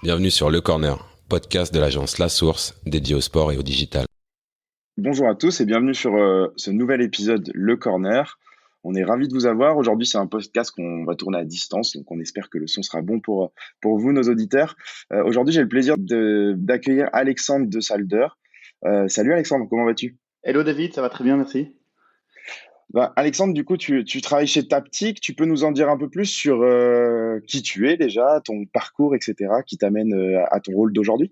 Bienvenue sur Le Corner, podcast de l'agence La Source dédié au sport et au digital. Bonjour à tous et bienvenue sur ce nouvel épisode Le Corner. On est ravis de vous avoir. Aujourd'hui, c'est un podcast qu'on va tourner à distance, donc on espère que le son sera bon pour vous, nos auditeurs. Aujourd'hui, j'ai le plaisir d'accueillir Alexandre de Salder. Salut Alexandre, comment vas-tu? Hello David, ça va très bien, merci. Alexandre, du coup, tu travailles chez Taptic. Tu peux nous en dire un peu plus sur qui tu es déjà, ton parcours, etc., qui t'amène à ton rôle d'aujourd'hui?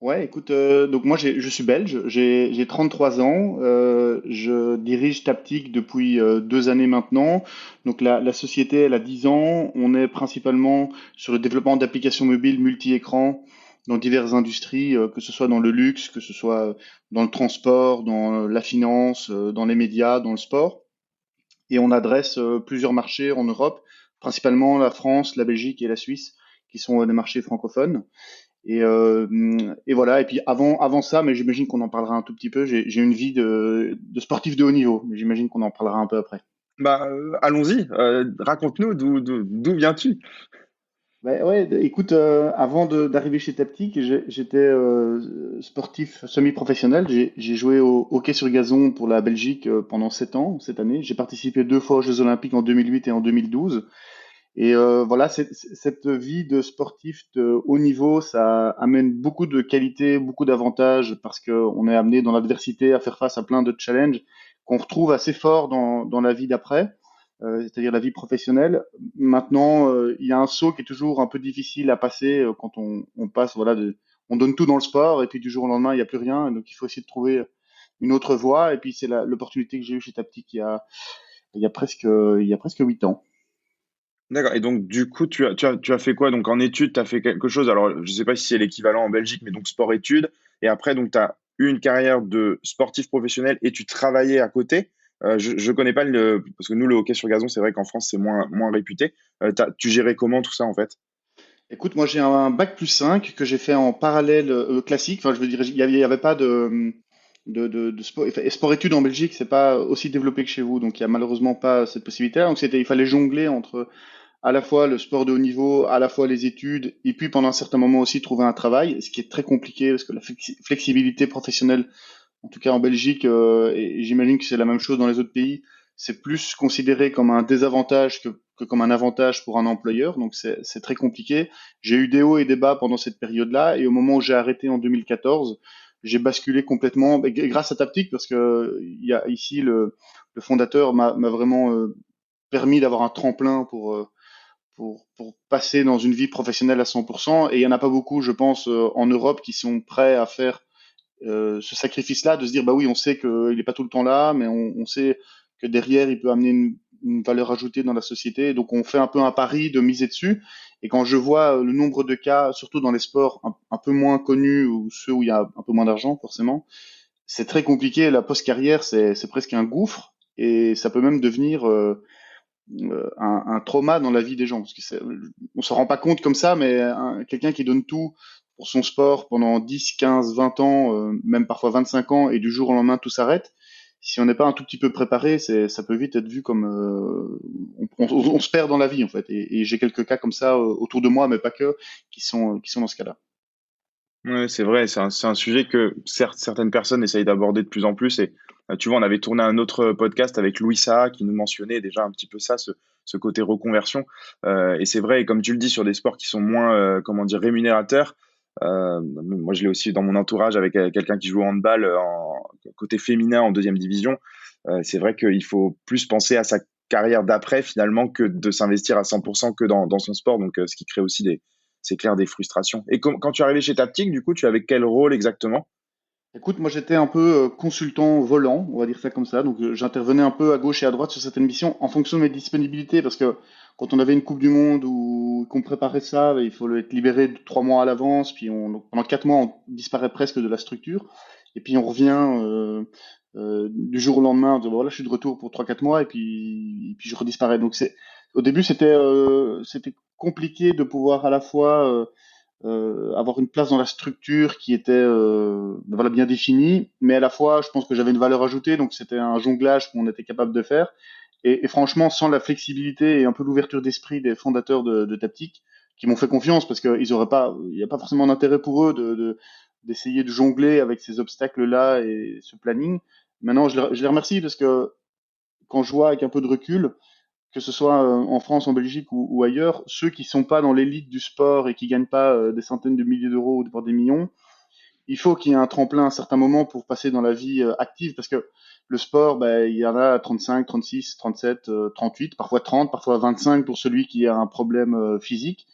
Ouais, écoute, donc moi je suis belge, j'ai 33 ans, je dirige Taptic depuis 2 années maintenant. Donc la société elle a 10 ans, on est principalement sur le développement d'applications mobiles multi-écrans dans diverses industries, que ce soit dans le luxe, que ce soit dans le transport, dans la finance, dans les médias, dans le sport. Et on adresse plusieurs marchés en Europe, principalement la France, la Belgique et la Suisse, qui sont des marchés francophones. Et voilà. Et puis avant ça, mais j'imagine qu'on en parlera un tout petit peu. J'ai une vie de sportif de haut niveau, mais j'imagine qu'on en parlera un peu après. Allons-y. Raconte-nous d'où viens-tu? Ouais, écoute, d'arriver chez Taptic, j'étais sportif semi-professionnel. J'ai joué au hockey sur gazon pour la Belgique pendant 7 ans cette année. J'ai participé 2 fois aux Jeux Olympiques en 2008 et en 2012. Et voilà, cette vie de sportif de haut niveau, ça amène beaucoup de qualités, beaucoup d'avantages, parce qu'on est amené dans l'adversité à faire face à plein de challenges qu'on retrouve assez fort dans la vie d'après, c'est-à-dire la vie professionnelle. Maintenant, il y a un saut qui est toujours un peu difficile à passer quand on passe, voilà, on donne tout dans le sport, et puis du jour au lendemain, il n'y a plus rien. Donc il faut essayer de trouver une autre voie. Et puis c'est l'opportunité que j'ai eue chez Taptic il y a presque 8 ans. D'accord. Et donc, du coup, tu as fait quoi? Donc, en études, tu as fait quelque chose. Alors, je ne sais pas si c'est l'équivalent en Belgique, mais donc sport-études. Et après, donc, tu as eu une carrière de sportif professionnel et tu travaillais à côté. Je ne connais pas parce que nous, le hockey sur gazon, c'est vrai qu'en France, c'est moins réputé. Tu gérais comment tout ça, en fait? Écoute, moi j'ai un bac plus 5 que j'ai fait en parallèle classique. Enfin, je veux dire, il y avait pas de sport, enfin, sport-études en Belgique, c'est pas aussi développé que chez vous, donc il y a malheureusement pas cette possibilité. Donc il fallait jongler entre à la fois le sport de haut niveau, à la fois les études, et puis pendant un certain moment aussi trouver un travail, ce qui est très compliqué parce que la flexibilité professionnelle, en tout cas en Belgique, et j'imagine que c'est la même chose dans les autres pays, c'est plus considéré comme un désavantage que comme un avantage pour un employeur, donc c'est très compliqué. J'ai eu des hauts et des bas pendant cette période-là, et au moment où j'ai arrêté en 2014, j'ai basculé complètement, grâce à Taptic, parce que il y a ici le fondateur m'a vraiment permis d'avoir un tremplin pour passer dans une vie professionnelle à 100%. Et il y en a pas beaucoup, je pense, en Europe qui sont prêts à faire ce sacrifice-là, de se dire, bah oui, on sait qu'il n'est pas tout le temps là, mais on sait que derrière, il peut amener une valeur ajoutée dans la société. Donc, on fait un peu un pari de miser dessus. Et quand je vois le nombre de cas, surtout dans les sports un peu moins connus ou ceux où il y a un peu moins d'argent, forcément, c'est très compliqué. La post-carrière, c'est presque un gouffre. Et ça peut même devenir un trauma dans la vie des gens. Parce que on se rend pas compte comme ça, mais quelqu'un qui donne tout pour son sport pendant 10, 15, 20 ans, même parfois 25 ans, et du jour au lendemain tout s'arrête, si on n'est pas un tout petit peu préparé, ça peut vite être vu comme on se perd dans la vie en fait. Et j'ai quelques cas comme ça autour de moi, mais pas que, qui sont dans ce cas-là. Ouais, c'est vrai, c'est un sujet que certaines personnes essayent d'aborder de plus en plus. Et tu vois, on avait tourné un autre podcast avec Louis Saha qui nous mentionnait déjà un petit peu ça, ce côté reconversion. Et c'est vrai, et comme tu le dis, sur des sports qui sont moins, comment dire, rémunérateurs. Moi, je l'ai aussi dans mon entourage avec quelqu'un qui joue au handball côté féminin en deuxième division. C'est vrai qu'il faut plus penser à sa carrière d'après finalement que de s'investir à 100% que dans son sport. Donc, ce qui crée aussi c'est clair, des frustrations. Et quand tu es arrivé chez Taptic, du coup, tu avais quel rôle exactement? Écoute, moi j'étais un peu consultant volant, on va dire ça comme ça. Donc j'intervenais un peu à gauche et à droite sur certaines missions en fonction de mes disponibilités, parce que quand on avait une Coupe du Monde ou qu'on préparait ça, il faut être libéré 3 mois à l'avance, puis donc, pendant 4 mois on disparaît presque de la structure, et puis on revient du jour au lendemain, en disant, voilà, je suis de retour pour 3, 4 mois, et puis je redisparais. Donc au début c'était compliqué de pouvoir à la fois avoir une place dans la structure qui était voilà, bien définie, mais à la fois, je pense que j'avais une valeur ajoutée, donc c'était un jonglage qu'on était capable de faire. Et franchement, sans la flexibilité et un peu l'ouverture d'esprit des fondateurs de Taptic, qui m'ont fait confiance parce que il n'y a pas forcément d'intérêt pour eux d'essayer de jongler avec ces obstacles-là et ce planning. Maintenant, je les remercie parce que quand je vois avec un peu de recul, que ce soit en France, en Belgique ou ailleurs, ceux qui sont pas dans l'élite du sport et qui gagnent pas des centaines de milliers d'euros ou voire des millions, il faut qu'il y ait un tremplin à un certain moment pour passer dans la vie active parce que le sport, ben, il y en a à 35, 36, 37, 38, parfois 30, parfois 25 pour celui qui a un problème physique.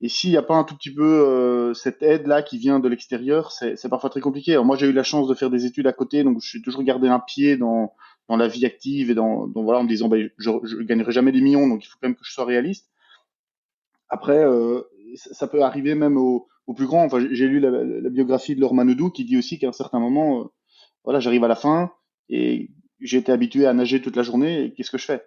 Et s'il n'y a pas un tout petit peu cette aide-là qui vient de l'extérieur, c'est parfois très compliqué. Alors moi, j'ai eu la chance de faire des études à côté, donc je suis toujours gardé un pied dans la vie active et voilà, en me disant, ben, je gagnerai jamais des millions, donc il faut quand même que je sois réaliste. Après, ça peut arriver même aux plus grands. Enfin, j'ai lu la biographie de Laure Manodou qui dit aussi qu'à un certain moment, voilà, j'arrive à la fin et j'ai été habitué à nager toute la journée. Et qu'est-ce que je fais?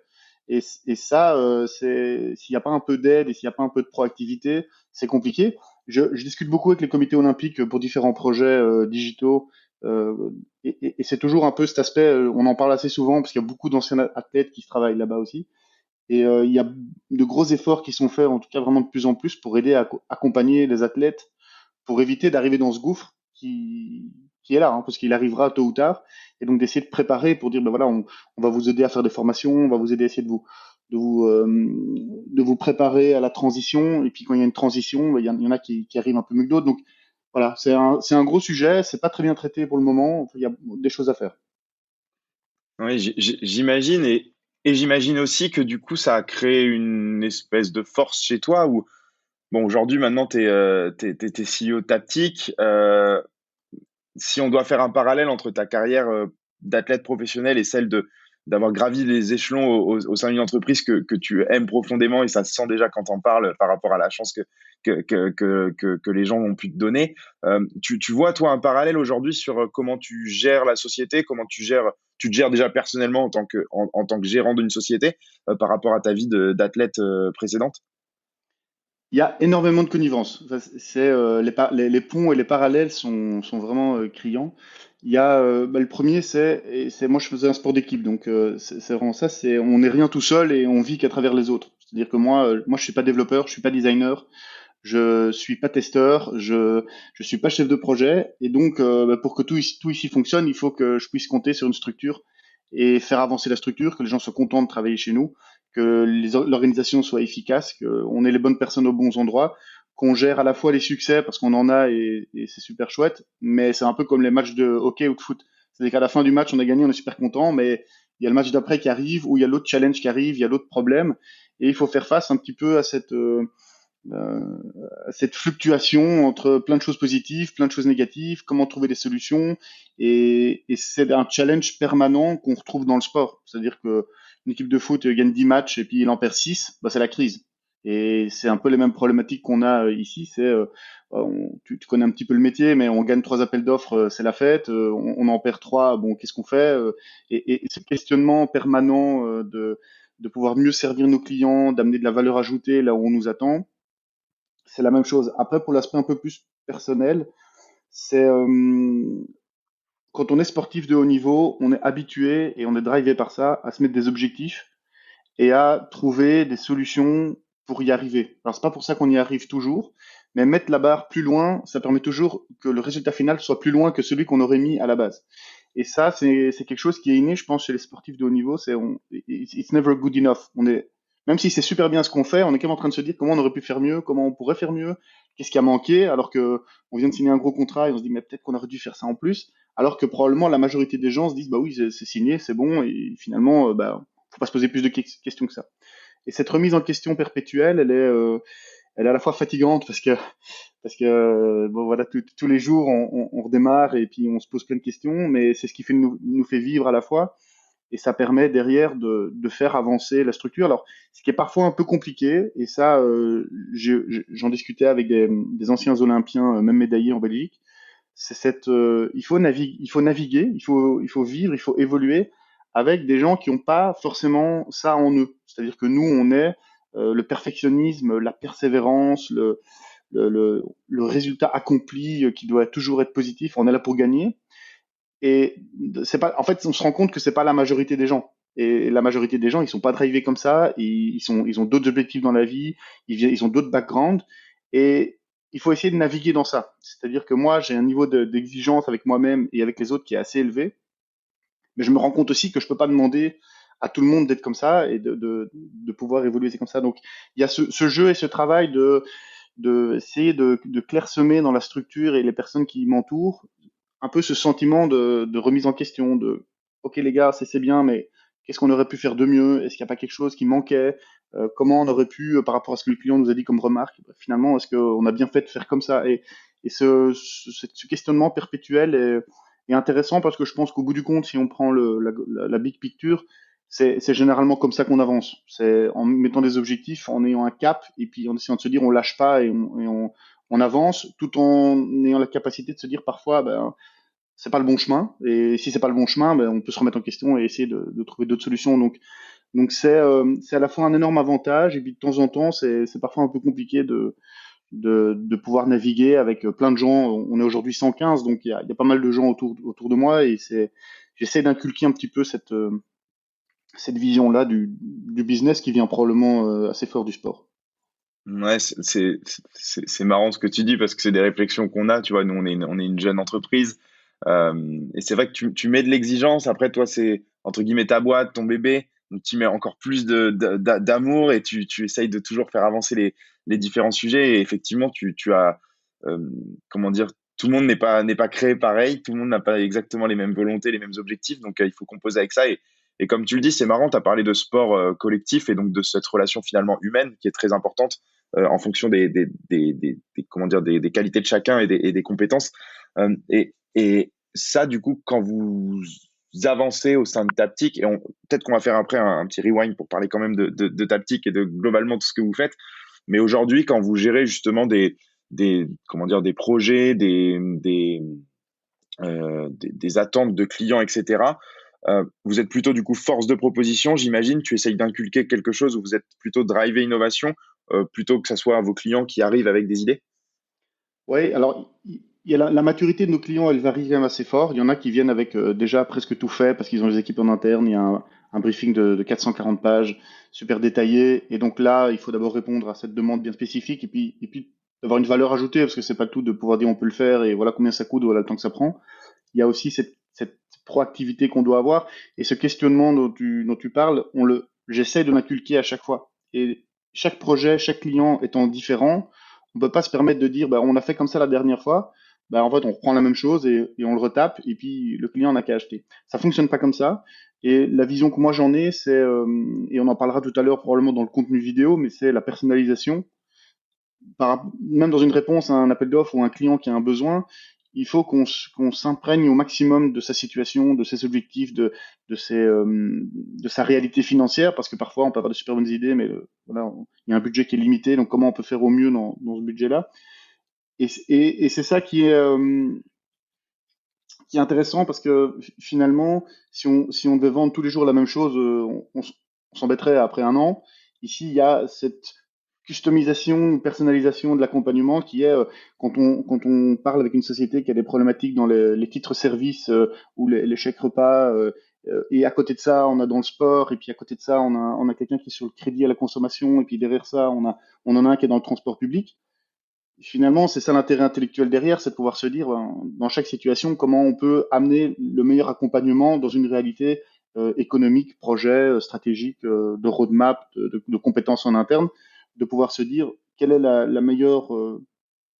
Et ça, s'il n'y a pas un peu d'aide et s'il n'y a pas un peu de proactivité, c'est compliqué. Je discute beaucoup avec les comités olympiques pour différents projets digitaux. euh, et c'est toujours un peu cet aspect, on en parle assez souvent parce qu'il y a beaucoup d'anciens athlètes qui travaillent là-bas aussi. Et il y a de gros efforts qui sont faits, en tout cas vraiment de plus en plus, pour aider à accompagner les athlètes, pour éviter d'arriver dans ce gouffre qui est là, hein, parce qu'il arrivera tôt ou tard, et donc d'essayer de préparer pour dire, ben voilà, on va vous aider à faire des formations, on va vous aider à essayer de vous, euh, de vous préparer à la transition, et puis quand il y a une transition, ben, il y en a qui arrivent un peu mieux que d'autres, donc voilà, c'est un gros sujet, c'est pas très bien traité pour le moment, il y a des choses à faire. Oui, j'imagine et j'imagine aussi que du coup ça a créé une espèce de force chez toi où bon aujourd'hui maintenant t'es CEO tactique. Si on doit faire un parallèle entre ta carrière d'athlète professionnel et celle de d'avoir gravi les échelons au sein d'une entreprise que tu aimes profondément et ça se sent déjà quand on parle par rapport à la chance que les gens ont pu te donner. Tu vois, toi, un parallèle aujourd'hui sur comment tu gères la société, comment tu te gères déjà personnellement en tant que gérant d'une société par rapport à ta vie d'athlète précédente? Il y a énormément de connivence. Enfin, les ponts et les parallèles sont vraiment criants. Il y a le premier, moi je faisais un sport d'équipe, donc c'est vraiment ça. C'est on n'est rien tout seul et on vit qu'à travers les autres. C'est-à-dire que moi je suis pas développeur, je suis pas designer, je suis pas testeur, je suis pas chef de projet, et donc pour que tout ici fonctionne, il faut que je puisse compter sur une structure et faire avancer la structure, que les gens soient contents de travailler chez nous, que l'organisation soit efficace, qu'on ait les bonnes personnes aux bons endroits, qu'on gère à la fois les succès parce qu'on en a et c'est super chouette, mais c'est un peu comme les matchs de hockey ou de foot. C'est-à-dire qu'à la fin du match, on a gagné, on est super content, mais il y a le match d'après qui arrive, ou il y a l'autre challenge qui arrive, il y a l'autre problème, et il faut faire face un petit peu euh, cette fluctuation entre plein de choses positives, plein de choses négatives, comment trouver des solutions. Et c'est un challenge permanent qu'on retrouve dans le sport. C'est-à-dire que une équipe de foot gagne 10 matchs et puis il en perd 6, bah c'est la crise. Et c'est un peu les mêmes problématiques qu'on a ici. Tu connais un petit peu le métier, mais on gagne 3 appels d'offres, c'est la fête. On en perd 3, bon, qu'est-ce qu'on fait et ce questionnement permanent de pouvoir mieux servir nos clients, d'amener de la valeur ajoutée là où on nous attend, c'est la même chose. Après, pour l'aspect un peu plus personnel, c'est quand on est sportif de haut niveau, on est habitué et on est drivé par ça à se mettre des objectifs et à trouver des solutions pour y arriver. Alors, c'est pas pour ça qu'on y arrive toujours, mais mettre la barre plus loin, ça permet toujours que le résultat final soit plus loin que celui qu'on aurait mis à la base. Et ça, c'est quelque chose qui est inné, je pense, chez les sportifs de haut niveau. It's never good enough. Même si c'est super bien ce qu'on fait, on est quand même en train de se dire comment on aurait pu faire mieux, comment on pourrait faire mieux, qu'est-ce qui a manqué, alors que on vient de signer un gros contrat et on se dit mais peut-être qu'on aurait dû faire ça en plus, alors que probablement la majorité des gens se disent bah oui c'est signé, c'est bon et finalement bah faut pas se poser plus de questions que ça. Et cette remise en question perpétuelle, elle est à la fois fatigante parce que bon voilà tous les jours on redémarre et puis on se pose plein de questions, mais c'est ce qui nous fait vivre à la fois et ça permet derrière de faire avancer la structure. Alors ce qui est parfois un peu compliqué et ça j'en discutais avec des anciens Olympiens même médaillés en Belgique, c'est il faut naviguer, il faut vivre, il faut évoluer avec des gens qui n'ont pas forcément ça en eux. C'est-à-dire que nous, on est le perfectionnisme, la persévérance, le résultat accompli qui doit toujours être positif. On est là pour gagner. Et c'est pas, en fait, on se rend compte que c'est pas la majorité des gens. Et la majorité des gens, ils sont pas drivés comme ça. Ils ont d'autres objectifs dans la vie. Ils ont d'autres backgrounds. Et il faut essayer de naviguer dans ça. C'est-à-dire que moi, j'ai un niveau d'exigence avec moi-même et avec les autres qui est assez élevé. Mais je me rends compte aussi que je peux pas demander à tout le monde d'être comme ça et de pouvoir évoluer comme ça. Donc, il y a ce jeu et ce travail de essayer de clairsemer dans la structure et les personnes qui m'entourent un peu ce sentiment de remise en question, de OK les gars, c'est bien, mais qu'est-ce qu'on aurait pu faire de mieux? Est-ce qu'il n'y a pas quelque chose qui manquait? Comment on aurait pu, par rapport à ce que le client nous a dit comme remarque, finalement, est-ce qu'on a bien fait de faire comme ça? Et ce questionnement perpétuel est intéressant parce que je pense qu'au bout du compte, si on prend la big picture, c'est généralement comme ça qu'on avance. C'est en mettant des objectifs, en ayant un cap, et puis en essayant de se dire on lâche pas on avance, tout en ayant la capacité de se dire parfois, ben, c'est pas le bon chemin. Et si c'est pas le bon chemin, ben, on peut se remettre en question et essayer de trouver d'autres solutions. Donc c'est à la fois un énorme avantage, et puis de temps en temps, c'est parfois un peu compliqué de pouvoir naviguer avec plein de gens. On est aujourd'hui 115, donc il y a pas mal de gens autour de moi, et j'essaie d'inculquer un petit peu cette vision-là du business qui vient probablement assez fort du sport. Ouais, c'est marrant ce que tu dis parce que c'est des réflexions qu'on a. Tu vois, nous, on est une jeune entreprise. Et c'est vrai que tu mets de l'exigence. Après, toi, c'est entre guillemets ta boîte, ton bébé. Donc, tu mets encore plus d'amour et tu essayes de toujours faire avancer les différents sujets. Et effectivement, tu as, euh, comment dire, tout le monde n'est pas créé pareil. Tout le monde n'a pas exactement les mêmes volontés, les mêmes objectifs. Donc, il faut composer avec ça. Et comme tu le dis, c'est marrant, tu as parlé de sport collectif et donc de cette relation finalement humaine qui est très importante en fonction comment dire, des qualités de chacun et des compétences. Et ça, du coup, quand vous avancez au sein de Taptic, et peut-être qu'on va faire après un petit rewind pour parler quand même de Taptic et de globalement tout ce que vous faites, mais aujourd'hui, quand vous gérez justement comment dire, des projets, des attentes de clients, etc., vous êtes plutôt du coup force de proposition, j'imagine. Tu essayes d'inculquer quelque chose où vous êtes plutôt driver innovation, plutôt que ce soit vos clients qui arrivent avec des idées. Oui, alors il y a la maturité de nos clients, elle varie quand même assez fort. Il y en a qui viennent avec déjà presque tout fait parce qu'ils ont les équipes en interne. Il y a un briefing de 440 pages, super détaillé. Et donc là, il faut d'abord répondre à cette demande bien spécifique et puis d'avoir une valeur ajoutée parce que c'est pas tout de pouvoir dire on peut le faire et voilà combien ça coûte, voilà le temps que ça prend. Il y a aussi cette proactivité qu'on doit avoir et ce questionnement dont tu parles, j'essaie de l'inculquer à chaque fois. Et chaque projet, chaque client étant différent, on peut pas se permettre de dire, bah, on a fait comme ça la dernière fois. Bah, en fait, on reprend la même chose et on le retape et puis le client n'a qu'à acheter. Ça fonctionne pas comme ça. Et la vision que moi j'en ai, et on en parlera tout à l'heure probablement dans le contenu vidéo, mais c'est la personnalisation. Même dans une réponse à un appel d'offres ou un client qui a un besoin, il faut qu'on s'imprègne au maximum de sa situation, de ses objectifs, de sa réalité financière, parce que parfois on peut avoir de super bonnes idées, mais voilà, il y a un budget qui est limité, donc comment on peut faire au mieux dans ce budget-là. Et c'est ça qui est intéressant, parce que finalement, si on devait vendre tous les jours la même chose, on s'embêterait après un an. Ici, il y a cette customisation, personnalisation de l'accompagnement qui est quand on parle avec une société qui a des problématiques dans les titres services ou les chèques repas, et à côté de ça, on a dans le sport, et puis à côté de ça, on a quelqu'un qui est sur le crédit à la consommation, et puis derrière ça, on en a un qui est dans le transport public. Finalement, c'est ça l'intérêt intellectuel derrière, c'est de pouvoir se dire, dans chaque situation, comment on peut amener le meilleur accompagnement dans une réalité économique, projet, stratégique, de roadmap, de compétences en interne, de pouvoir se dire quelle est la meilleure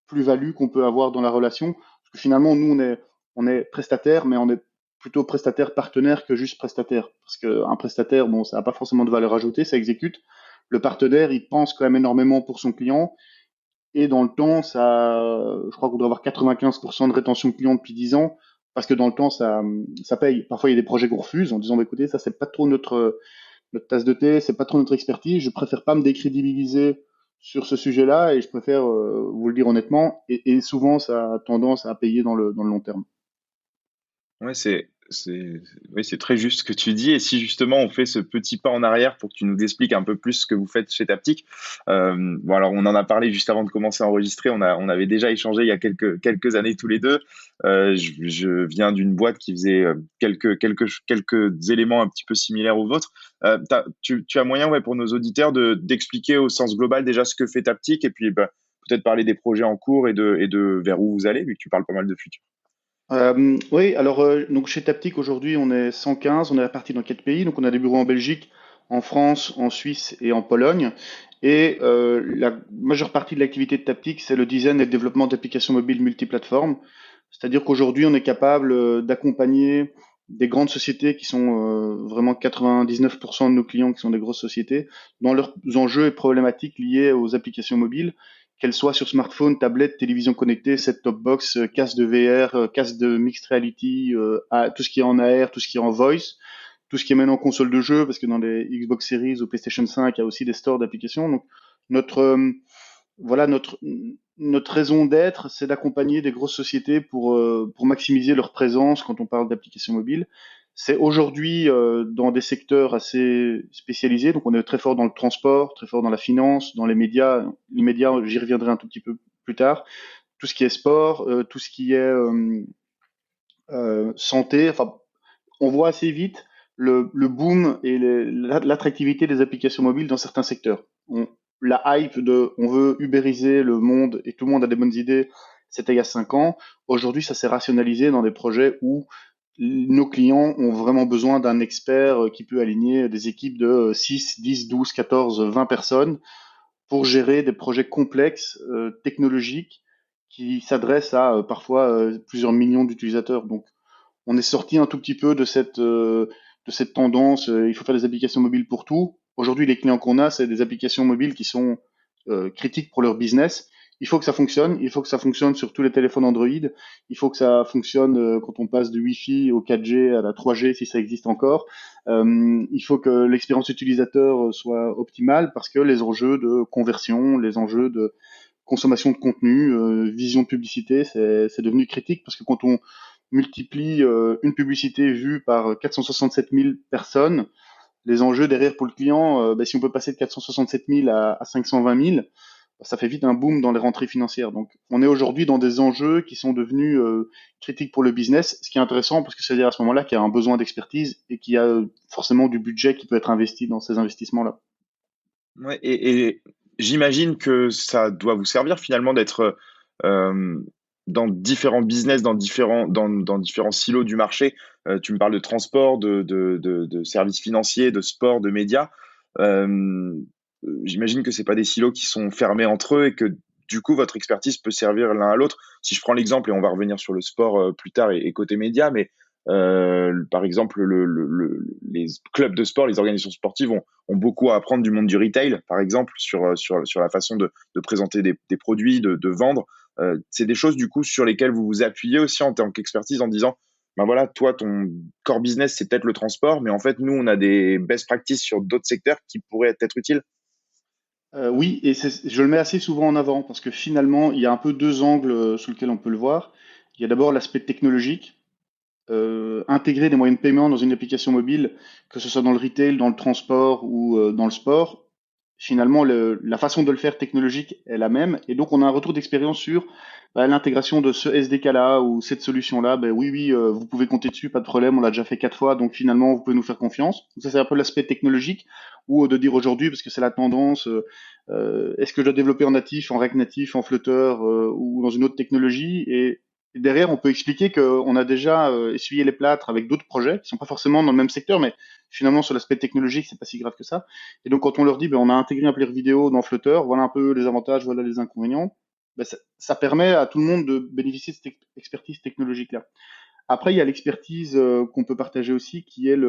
plus-value qu'on peut avoir dans la relation. Parce que finalement, nous, on est prestataire, mais on est plutôt prestataire partenaire que juste prestataire. Parce qu'un prestataire, bon, ça n'a pas forcément de valeur ajoutée, ça exécute. Le partenaire, il pense quand même énormément pour son client. Et dans le temps, je crois qu'on doit avoir 95% de rétention client depuis 10 ans, parce que dans le temps, ça paye. Parfois, il y a des projets qu'on refuse en disant, bah, écoutez, ça, c'est pas trop notre tasse de thé, c'est pas trop notre expertise, je préfère pas me décrédibiliser sur ce sujet-là, et je préfère vous le dire honnêtement, et souvent, ça a tendance à payer dans le long terme. Ouais, Oui, c'est très juste ce que tu dis. Et si justement on fait ce petit pas en arrière pour que tu nous expliques un peu plus ce que vous faites chez Taptic. Bon, alors on en a parlé juste avant de commencer à enregistrer. On avait déjà échangé il y a quelques années tous les deux. Je viens d'une boîte qui faisait quelques éléments un petit peu similaires aux vôtres. Tu as moyen, ouais, pour nos auditeurs d'expliquer au sens global déjà ce que fait Taptic et puis bah, peut-être parler des projets en cours et de vers où vous allez, vu que tu parles pas mal de futur. Oui, alors donc chez Taptic aujourd'hui on est 115, on est répartis dans 4 pays, donc on a des bureaux en Belgique, en France, en Suisse et en Pologne. Et la majeure partie de l'activité de Taptic, c'est le design et le développement d'applications mobiles multiplateformes. C'est-à-dire qu'aujourd'hui on est capable d'accompagner des grandes sociétés qui sont vraiment 99% de nos clients qui sont des grosses sociétés dans leurs enjeux et problématiques liés aux applications mobiles, qu'elles soient sur smartphone, tablette, télévision connectée, set-top box, casque de VR, casque de mixed reality, tout ce qui est en AR, tout ce qui est en voice, tout ce qui est maintenant console de jeu, parce que dans les Xbox Series ou PlayStation 5, il y a aussi des stores d'applications. Donc notre voilà notre raison d'être, c'est d'accompagner des grosses sociétés pour maximiser leur présence quand on parle d'applications mobiles. C'est aujourd'hui dans des secteurs assez spécialisés, donc on est très fort dans le transport, très fort dans la finance, dans les médias. Les médias, j'y reviendrai un tout petit peu plus tard. Tout ce qui est sport, tout ce qui est santé. Enfin, on voit assez vite le boom et l'attractivité des applications mobiles dans certains secteurs. La hype de on veut ubériser le monde et tout le monde a des bonnes idées, c'était il y a 5 ans. Aujourd'hui, ça s'est rationalisé dans des projets où nos clients ont vraiment besoin d'un expert qui peut aligner des équipes de 6, 10, 12, 14, 20 personnes pour gérer des projets complexes, technologiques, qui s'adressent à parfois plusieurs millions d'utilisateurs. Donc, on est sorti un tout petit peu de cette tendance, il faut faire des applications mobiles pour tout. Aujourd'hui, les clients qu'on a, c'est des applications mobiles qui sont critiques pour leur business. Il faut que ça fonctionne, il faut que ça fonctionne sur tous les téléphones Android, il faut que ça fonctionne quand on passe du Wi-Fi au 4G à la 3G si ça existe encore. Il faut que l'expérience utilisateur soit optimale parce que les enjeux de conversion, les enjeux de consommation de contenu, vision de publicité, c'est devenu critique parce que quand on multiplie une publicité vue par 467 000 personnes, les enjeux derrière pour le client, si on peut passer de 467 000 à 520 000, ça fait vite un boom dans les rentrées financières. Donc, on est aujourd'hui dans des enjeux qui sont devenus critiques pour le business, ce qui est intéressant parce que c'est-à-dire à ce moment-là qu'il y a un besoin d'expertise et qu'il y a forcément du budget qui peut être investi dans ces investissements-là. Ouais, et j'imagine que ça doit vous servir finalement d'être euh, dans différents business, dans différents silos du marché. Tu me parles de transport, de services financiers, de sport, de médias. Euh, J'imagine que c'est pas des silos qui sont fermés entre eux et que du coup votre expertise peut servir l'un à l'autre. Si je prends l'exemple, et on va revenir sur le sport plus tard et côté médias, mais par exemple les clubs de sport, les organisations sportives ont beaucoup à apprendre du monde du retail, par exemple, sur la façon de présenter des produits, de vendre. C'est des choses, du coup, sur lesquelles vous vous appuyez aussi en tant qu'expertise en disant, ben voilà, toi, ton core business, c'est peut-être le transport, mais en fait, nous, on a des best practices sur d'autres secteurs qui pourraient être utiles. Oui, et je le mets assez souvent en avant parce que finalement, il y a un peu deux angles sous lesquels on peut le voir. Il y a d'abord l'aspect technologique, intégrer des moyens de paiement dans une application mobile, que ce soit dans le retail, dans le transport ou dans le sport. Finalement, la façon de le faire technologique est la même, et donc on a un retour d'expérience sur l'intégration de ce SDK-là ou cette solution-là. Ben oui, oui, vous pouvez compter dessus, pas de problème, on l'a déjà fait 4 fois, donc finalement vous pouvez nous faire confiance. Donc ça c'est un peu l'aspect technologique, ou de dire aujourd'hui, parce que c'est la tendance, est-ce que je dois développer en natif, en React Natif, en Flutter ou dans une autre technologie, et derrière on peut expliquer qu'on a déjà essuyé les plâtres avec d'autres projets qui sont pas forcément dans le même secteur, mais finalement sur l'aspect technologique c'est pas si grave que ça. Et donc, quand on leur dit, ben, on a intégré un player vidéo dans Flutter, voilà un peu les avantages, voilà les inconvénients, ben, ça permet à tout le monde de bénéficier de cette expertise technologique-là. Après, il y a l'expertise qu'on peut partager aussi, qui est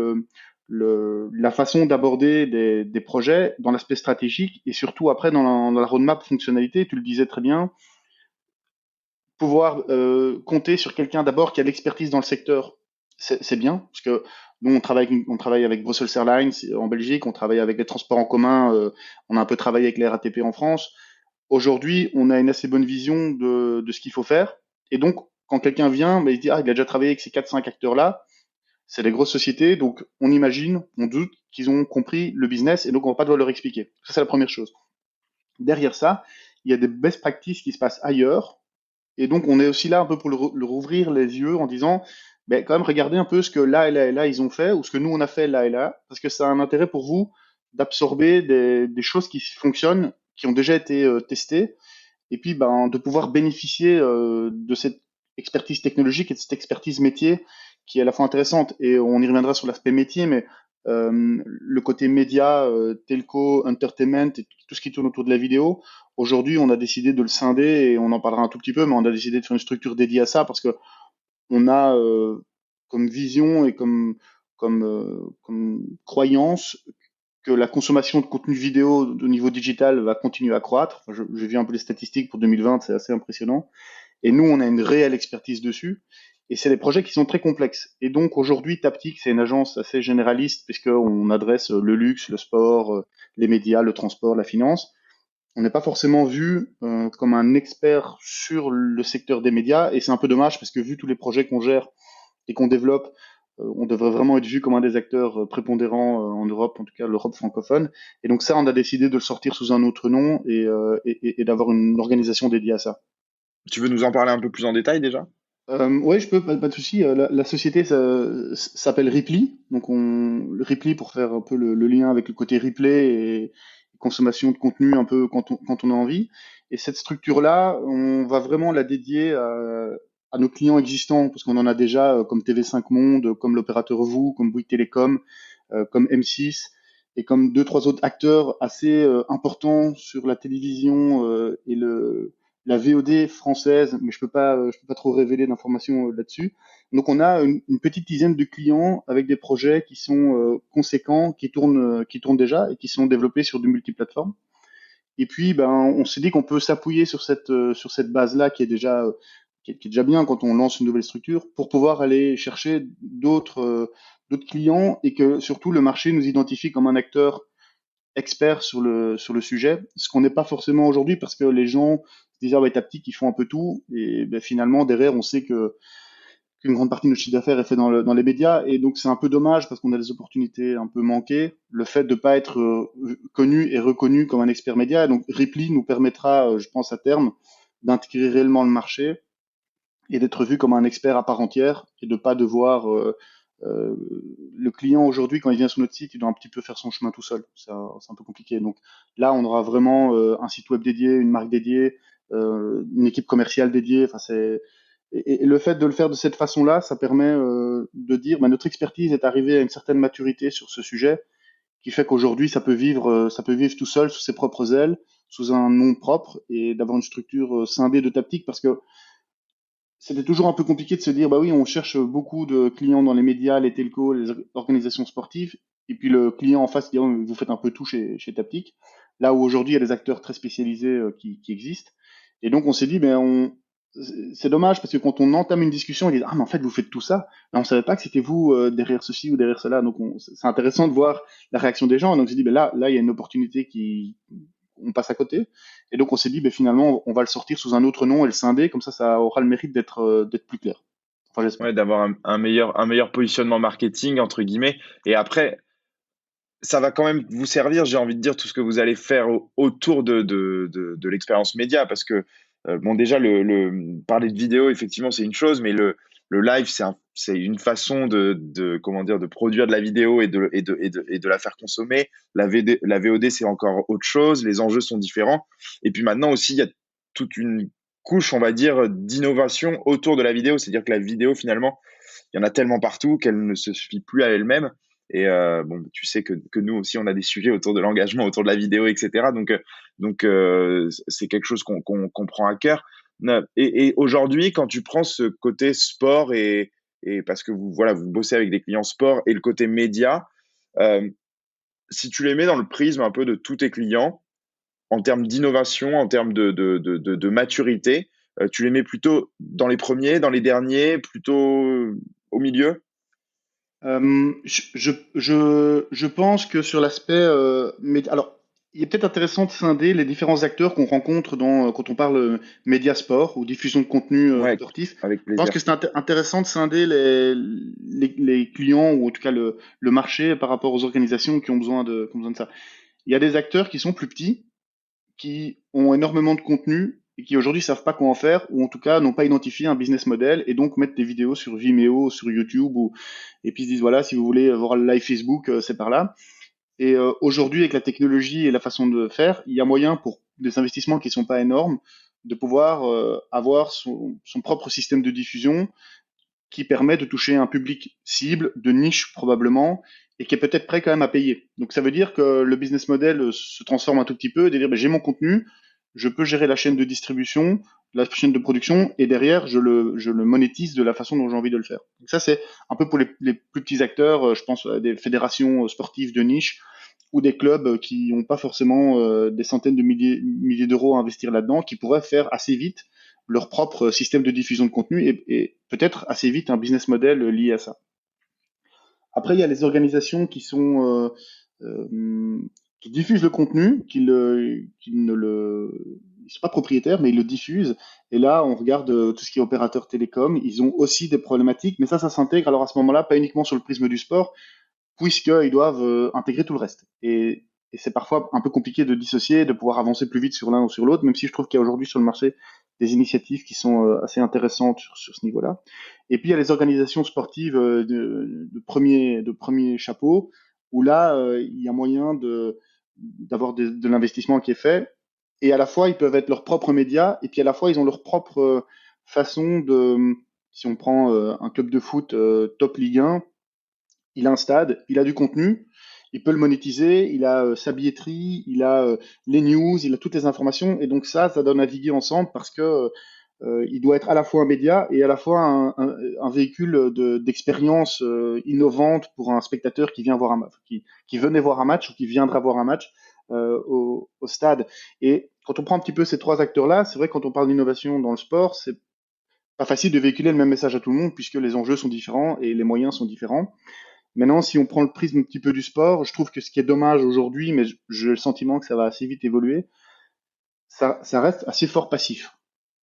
la façon d'aborder des projets dans l'aspect stratégique et surtout après dans la roadmap fonctionnalité. Tu le disais très bien, pouvoir compter sur quelqu'un d'abord qui a l'expertise dans le secteur, c'est bien, parce que nous, on travaille avec Brussels Airlines en Belgique, on travaille avec les transports en commun, on a un peu travaillé avec les RATP en France. Aujourd'hui, on a une assez bonne vision de ce qu'il faut faire. Et donc, quand quelqu'un vient, bah, il se dit, ah, il a déjà travaillé avec ces 4-5 acteurs-là, C'est des grosses sociétés, donc on imagine, on doute qu'ils ont compris le business et donc on va pas devoir leur expliquer. Ça, c'est la première chose. Derrière ça, il y a des best practices qui se passent ailleurs. Et donc, on est aussi là un peu pour leur ouvrir les yeux en disant, ben, quand même, regardez un peu ce que là et là et là ils ont fait, ou ce que nous on a fait là et là, parce que ça a un intérêt pour vous d'absorber des choses qui fonctionnent, qui ont déjà été testées, et puis ben, de pouvoir bénéficier de cette expertise technologique et de cette expertise métier qui est à la fois intéressante. Et on y reviendra sur l'aspect métier, mais le côté média, telco, entertainment et tout ce qui tourne autour de la vidéo, aujourd'hui on a décidé de le scinder et on en parlera un tout petit peu, mais on a décidé de faire une structure dédiée à ça parce que on a comme vision et comme croyance que la consommation de contenu vidéo au niveau digital va continuer à croître. Enfin, j'ai vu un peu les statistiques pour 2020, c'est assez impressionnant. Et nous, on a une réelle expertise dessus. Et c'est des projets qui sont très complexes. Et donc aujourd'hui, Taptic, c'est une agence assez généraliste puisqu'on adresse le luxe, le sport, les médias, le transport, la finance. On n'est pas forcément vu comme un expert sur le secteur des médias. Et c'est un peu dommage parce que vu tous les projets qu'on gère et qu'on développe, on devrait vraiment être vu comme un des acteurs prépondérants en Europe, en tout cas l'Europe francophone. Et donc ça, on a décidé de le sortir sous un autre nom et d'avoir une organisation dédiée à ça. Tu veux nous en parler un peu plus en détail déjà? Oui, je peux, pas de souci. La société s'appelle Ripley. Donc, Ripley pour faire un peu le lien avec le côté replay et consommation de contenu un peu quand on a envie. Et cette structure-là, on va vraiment la dédier à nos clients existants, parce qu'on en a déjà comme TV5 Monde, comme l'opérateur Vous, comme Bouygues Télécom, comme M6 et comme deux, trois autres acteurs assez importants sur la télévision et la VOD française, mais je peux pas trop révéler d'informations là-dessus. Donc on a une petite dizaine de clients avec des projets qui sont conséquents, qui tournent déjà et qui sont développés sur du multiplateforme. Et puis ben on s'est dit qu'on peut s'appuyer sur cette base-là qui est déjà bien quand on lance une nouvelle structure pour pouvoir aller chercher d'autres clients et que surtout le marché nous identifie comme un acteur expert sur le sujet, ce qu'on n'est pas forcément aujourd'hui parce que les gens se disent ah ouais Taptic ils font un peu tout et ben, finalement derrière on sait que qu'une grande partie de notre chiffre d'affaires est fait dans les médias et donc c'est un peu dommage parce qu'on a des opportunités un peu manquées, le fait de pas être connu et reconnu comme un expert média. Et donc Ripley nous permettra, je pense à terme, d'intégrer réellement le marché et d'être vu comme un expert à part entière et de pas devoir euh, le client aujourd'hui quand il vient sur notre site il doit un petit peu faire son chemin tout seul, c'est un peu compliqué. Donc là on aura vraiment un site web dédié, une marque dédiée, une équipe commerciale dédiée. Enfin c'est et le fait de le faire de cette façon-là, ça permet de dire bah, notre expertise est arrivée à une certaine maturité sur ce sujet qui fait qu'aujourd'hui ça peut vivre tout seul sous ses propres ailes, sous un nom propre et d'avoir une structure scindée de Taptic parce que c'était toujours un peu compliqué de se dire, bah oui, on cherche beaucoup de clients dans les médias, les telcos, les organisations sportives, et puis le client en face dit, oh, vous faites un peu tout chez Taptic. Là où aujourd'hui, il y a des acteurs très spécialisés qui existent. Et donc, on s'est dit, c'est dommage parce que quand on entame une discussion, on dit, ah, mais en fait, vous faites tout ça. Mais on savait pas que c'était vous derrière ceci ou derrière cela. Donc, c'est intéressant de voir la réaction des gens. Donc, on s'est dit, là, il y a une opportunité on passe à côté. Et donc on s'est dit, ben, finalement, on va le sortir sous un autre nom et le scinder, comme ça aura le mérite d'être plus clair. Enfin, j'espère. Ouais, d'avoir un meilleur positionnement marketing, entre guillemets. Et après, ça va quand même vous servir, j'ai envie de dire, tout ce que vous allez faire autour de l'expérience média. Parce que, bon, déjà, parler de vidéo, effectivement, c'est une chose, mais le live, c'est une façon comment dire, de produire de la vidéo et de la faire consommer. La VOD, c'est encore autre chose. Les enjeux sont différents. Et puis maintenant aussi, il y a toute une couche, on va dire, d'innovation autour de la vidéo. C'est-à-dire que la vidéo, finalement, il y en a tellement partout qu'elle ne se suffit plus à elle-même. Et bon, tu sais que nous aussi, on a des sujets autour de l'engagement, autour de la vidéo, etc. Donc c'est quelque chose qu'on prend à cœur. Et aujourd'hui, quand tu prends ce côté sport et parce que voilà, vous bossez avec des clients sport et le côté média, euh, si tu les mets dans le prisme un peu de tous tes clients, en termes d'innovation, en termes de maturité, tu les mets plutôt dans les premiers, dans les derniers, plutôt au milieu? Je pense que sur l'aspect, alors il est peut-être intéressant de scinder les différents acteurs qu'on rencontre quand on parle média sport ou diffusion de contenu Ouais, sportif. avec Je pense que plaisir. c'est intéressant de scinder les clients ou en tout cas le marché par rapport aux organisations qui ont besoin de ça. Il y a des acteurs qui sont plus petits, qui ont énormément de contenu et qui aujourd'hui savent pas quoi en faire ou en tout cas n'ont pas identifié un business model et donc mettent des vidéos sur Vimeo, sur YouTube et puis se disent voilà, si vous voulez voir le live Facebook, c'est par là. Et aujourd'hui, avec la technologie et la façon de faire, il y a moyen pour des investissements qui sont pas énormes de pouvoir avoir son propre système de diffusion qui permet de toucher un public cible, de niche probablement, et qui est peut-être prêt quand même à payer. Donc ça veut dire que le business model se transforme un tout petit peu, de dire ben, j'ai mon contenu, je peux gérer la chaîne de distribution, la chaîne de production, et derrière je le monétise de la façon dont j'ai envie de le faire. Donc ça c'est un peu pour les plus petits acteurs, je pense à des fédérations sportives de niche ou des clubs qui n'ont pas forcément des centaines de milliers d'euros à investir là-dedans, qui pourraient faire assez vite leur propre système de diffusion de contenu et peut-être assez vite un business model lié à ça. Après, il y a les organisations euh, qui diffusent le contenu, qui ne le, ils sont pas propriétaires, mais ils le diffusent. Et là, on regarde tout ce qui est opérateur télécom. Ils ont aussi des problématiques, mais ça s'intègre alors à ce moment-là, pas uniquement sur le prisme du sport, puisqu'ils doivent intégrer tout le reste. Et c'est parfois un peu compliqué de dissocier, de pouvoir avancer plus vite sur l'un ou sur l'autre, même si je trouve qu'il y a aujourd'hui sur le marché des initiatives qui sont assez intéressantes sur ce niveau-là. Et puis il y a les organisations sportives de premier chapeau, où là, il y a moyen d'avoir de l'investissement qui est fait, et à la fois ils peuvent être leurs propres médias, et puis à la fois ils ont leur propre façon si on prend un club de foot top Ligue 1, il a un stade, il a du contenu, il peut le monétiser, il a sa billetterie, il a les news, il a toutes les informations, et donc ça donne à naviguer ensemble parce que il doit être à la fois un média et à la fois un véhicule d'expérience innovante pour un spectateur qui vient voir un match, qui venait voir un match ou qui viendra voir un match au stade. Et quand on prend un petit peu ces trois acteurs-là, c'est vrai que quand on parle d'innovation dans le sport, c'est pas facile de véhiculer le même message à tout le monde puisque les enjeux sont différents et les moyens sont différents. Maintenant, si on prend le prisme un petit peu du sport, je trouve que ce qui est dommage aujourd'hui, mais j'ai le sentiment que ça va assez vite évoluer, ça reste assez fort passif.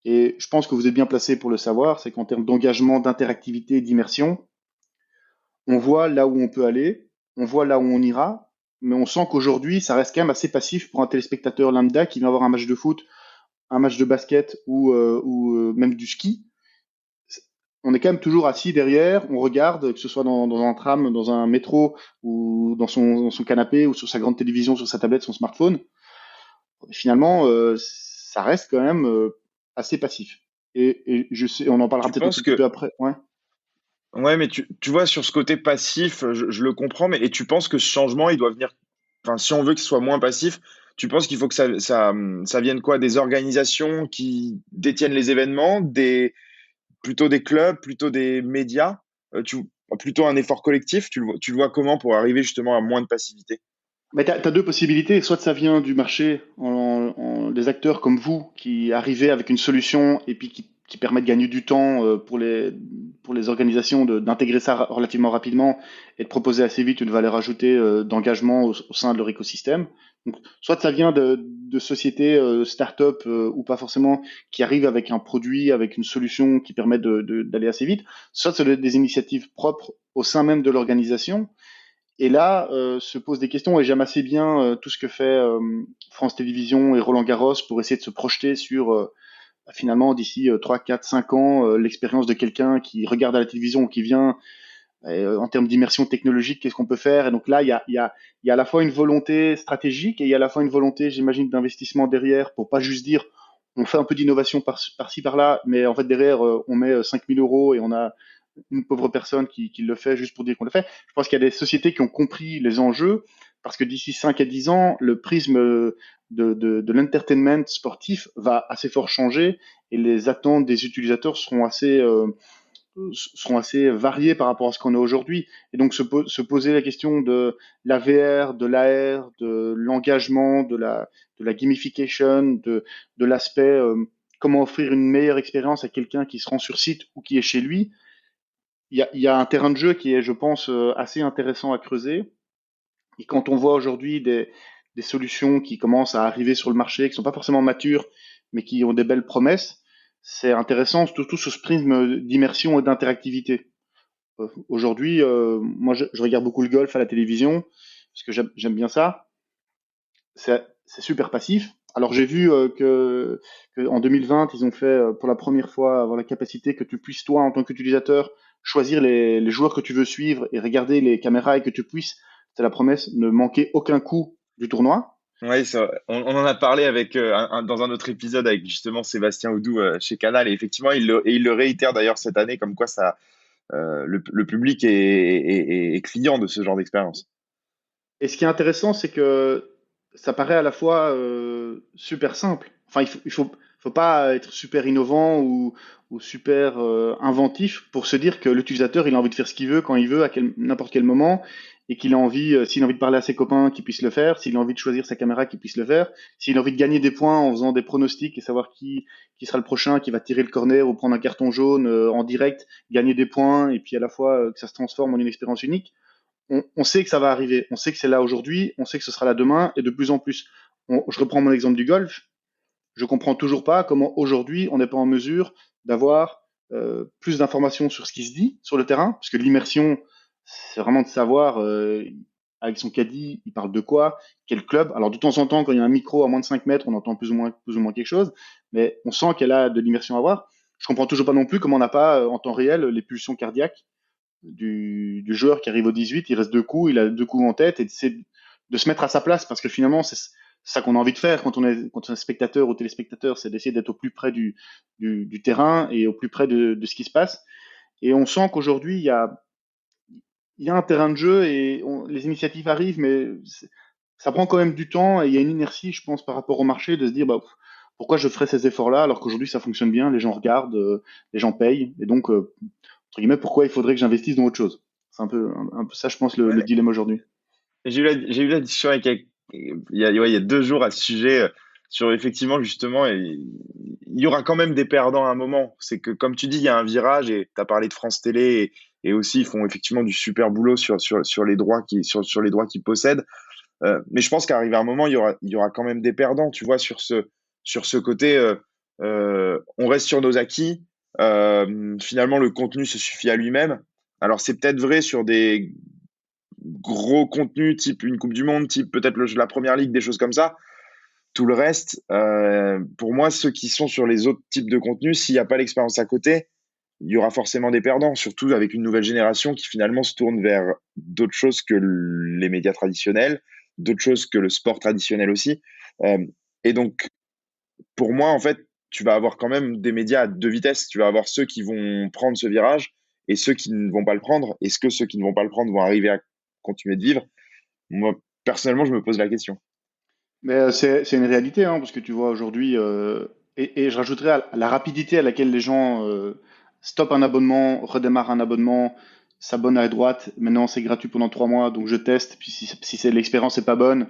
Et je pense que vous êtes bien placé pour le savoir, c'est qu'en termes d'engagement, d'interactivité, d'immersion, on voit là où on peut aller, on voit là où on ira, mais on sent qu'aujourd'hui, ça reste quand même assez passif pour un téléspectateur lambda qui vient voir un match de foot, un match de basket ou même du ski. On est quand même toujours assis derrière, on regarde, que ce soit dans un tram, dans un métro, ou dans son canapé, ou sur sa grande télévision, sur sa tablette, son smartphone. Finalement, ça reste quand même assez passif. Et je sais, on en parlera Tu peut-être un penses tout petit que, peu après. Ouais. ouais, mais tu vois, sur ce côté passif, je le comprends, mais et tu penses que ce changement, il doit venir, enfin, si on veut que ce soit moins passif, tu penses qu'il faut que ça vienne quoi? Des organisations qui détiennent les événements, plutôt des clubs, plutôt des médias, plutôt un effort collectif, tu le vois comment pour arriver justement à moins de passivité? Mais tu as deux possibilités. Soit ça vient du marché, des acteurs comme vous qui arrivez avec une solution et puis qui permet de gagner du temps pour les organisations d'intégrer ça relativement rapidement et de proposer assez vite une valeur ajoutée d'engagement au sein de leur écosystème. Donc, soit ça vient de sociétés start-up ou pas forcément qui arrivent avec un produit, avec une solution qui permet d'aller assez vite, soit c'est des initiatives propres au sein même de l'organisation et là, se posent des questions, et j'aime assez bien tout ce que fait France Télévisions et Roland Garros pour essayer de se projeter sur, finalement, d'ici 3, 4, 5 ans, l'expérience de quelqu'un qui regarde à la télévision ou qui vient, en termes d'immersion technologique, qu'est-ce qu'on peut faire. Et donc là, il y a à la fois une volonté stratégique et il y a à la fois une volonté, j'imagine, d'investissement derrière pour pas juste dire on fait un peu d'innovation par-ci, par-là, mais en fait, derrière, on met 5 000 euros et on a une pauvre personne qui le fait juste pour dire qu'on le fait. Je pense qu'il y a des sociétés qui ont compris les enjeux, parce que d'ici 5 à 10 ans, le prisme de l'entertainment sportif va assez fort changer et les attentes des utilisateurs seront assez variées par rapport à ce qu'on a aujourd'hui. Et donc se poser la question de la VR, de l'AR, de l'engagement, de la gamification, de l'aspect comment offrir une meilleure expérience à quelqu'un qui se rend sur site ou qui est chez lui, il y a un terrain de jeu qui est, je pense, assez intéressant à creuser. Et quand on voit aujourd'hui des solutions qui commencent à arriver sur le marché, qui sont pas forcément matures, mais qui ont des belles promesses, c'est intéressant, surtout sur ce prisme d'immersion et d'interactivité. Aujourd'hui, moi, je regarde beaucoup le golf à la télévision, parce que j'aime bien ça. C'est super passif. Alors j'ai vu que en 2020, ils ont fait pour la première fois avoir la capacité que tu puisses, toi, en tant qu'utilisateur, choisir les joueurs que tu veux suivre et regarder les caméras et que tu puisses, c'est la promesse, ne manquer aucun coup du tournoi. Oui, on en a parlé avec, dans un autre épisode avec justement Sébastien Oudou chez Canal. Et effectivement, il le réitère d'ailleurs cette année, comme quoi le public est client de ce genre d'expérience. Et ce qui est intéressant, c'est que ça paraît à la fois super simple. Enfin, faut pas être super innovant ou super inventif pour se dire que l'utilisateur, il a envie de faire ce qu'il veut, quand il veut, n'importe quel moment, et qu'il a envie, s'il a envie de parler à ses copains, qu'il puisse le faire, s'il a envie de choisir sa caméra, qu'il puisse le faire, s'il a envie de gagner des points en faisant des pronostics et savoir qui sera le prochain, qui va tirer le corner ou prendre un carton jaune en direct, gagner des points, et puis à la fois que ça se transforme en une expérience unique. On sait que ça va arriver, on sait que c'est là aujourd'hui, on sait que ce sera là demain, et de plus en plus. Je reprends mon exemple du golf, je comprends toujours pas comment aujourd'hui on n'est pas en mesure d'avoir plus d'informations sur ce qui se dit sur le terrain, parce que l'immersion, c'est vraiment de savoir avec son caddie, il parle de quoi, quel club. Alors de temps en temps, quand il y a un micro à moins de 5 mètres, on entend plus ou moins quelque chose, mais on sent qu'elle a de l'immersion à avoir. Je comprends toujours pas non plus comment on n'a pas en temps réel les pulsions cardiaques du joueur qui arrive au 18, il reste deux coups, il a deux coups en tête, et de se mettre à sa place, parce que finalement, c'est ça qu'on a envie de faire quand on est spectateur ou téléspectateur, c'est d'essayer d'être au plus près du terrain et au plus près de ce qui se passe. Et on sent qu'aujourd'hui, il y a un terrain de jeu et les initiatives arrivent, mais ça prend quand même du temps et il y a une inertie, je pense, par rapport au marché de se dire, bah, pourquoi je ferais ces efforts-là alors qu'aujourd'hui ça fonctionne bien, les gens regardent, les gens payent, et donc entre guillemets, pourquoi il faudrait que j'investisse dans autre chose? C'est un peu ça, je pense, le Ouais. dilemme aujourd'hui. J'ai eu la discussion avec, ouais, il y a 2 jours à ce sujet, sur effectivement, justement, et il y aura quand même des perdants à un moment. C'est que, comme tu dis, il y a un virage, et tu as parlé de France Télé, et aussi, ils font effectivement du super boulot sur les droits sur les droits qu'ils possèdent. Mais je pense qu'arrivé à un moment, il y aura quand même des perdants, tu vois, sur ce côté, on reste sur nos acquis. Finalement, le contenu se suffit à lui-même. Alors, c'est peut-être vrai sur des gros contenus, type une Coupe du Monde, type peut-être la Première Ligue, des choses comme ça. Tout le reste, pour moi, ceux qui sont sur les autres types de contenus, s'il n'y a pas l'expérience à côté, il y aura forcément des perdants, surtout avec une nouvelle génération qui finalement se tourne vers d'autres choses que les médias traditionnels, d'autres choses que le sport traditionnel aussi. Euh, et donc, pour moi, en fait, tu vas avoir quand même des médias à deux vitesses. Tu vas avoir ceux qui vont prendre ce virage et ceux qui ne vont pas le prendre. Est-ce que ceux qui ne vont pas le prendre vont arriver à continuer de vivre? Moi, personnellement, je me pose la question. Mais c'est une réalité, hein, parce que tu vois aujourd'hui, et je rajouterais à la rapidité à laquelle les gens stoppent un abonnement, redémarrent un abonnement, s'abonnent à droite. Maintenant, c'est gratuit pendant 3 mois, donc je teste. Puis si c'est l'expérience est pas bonne,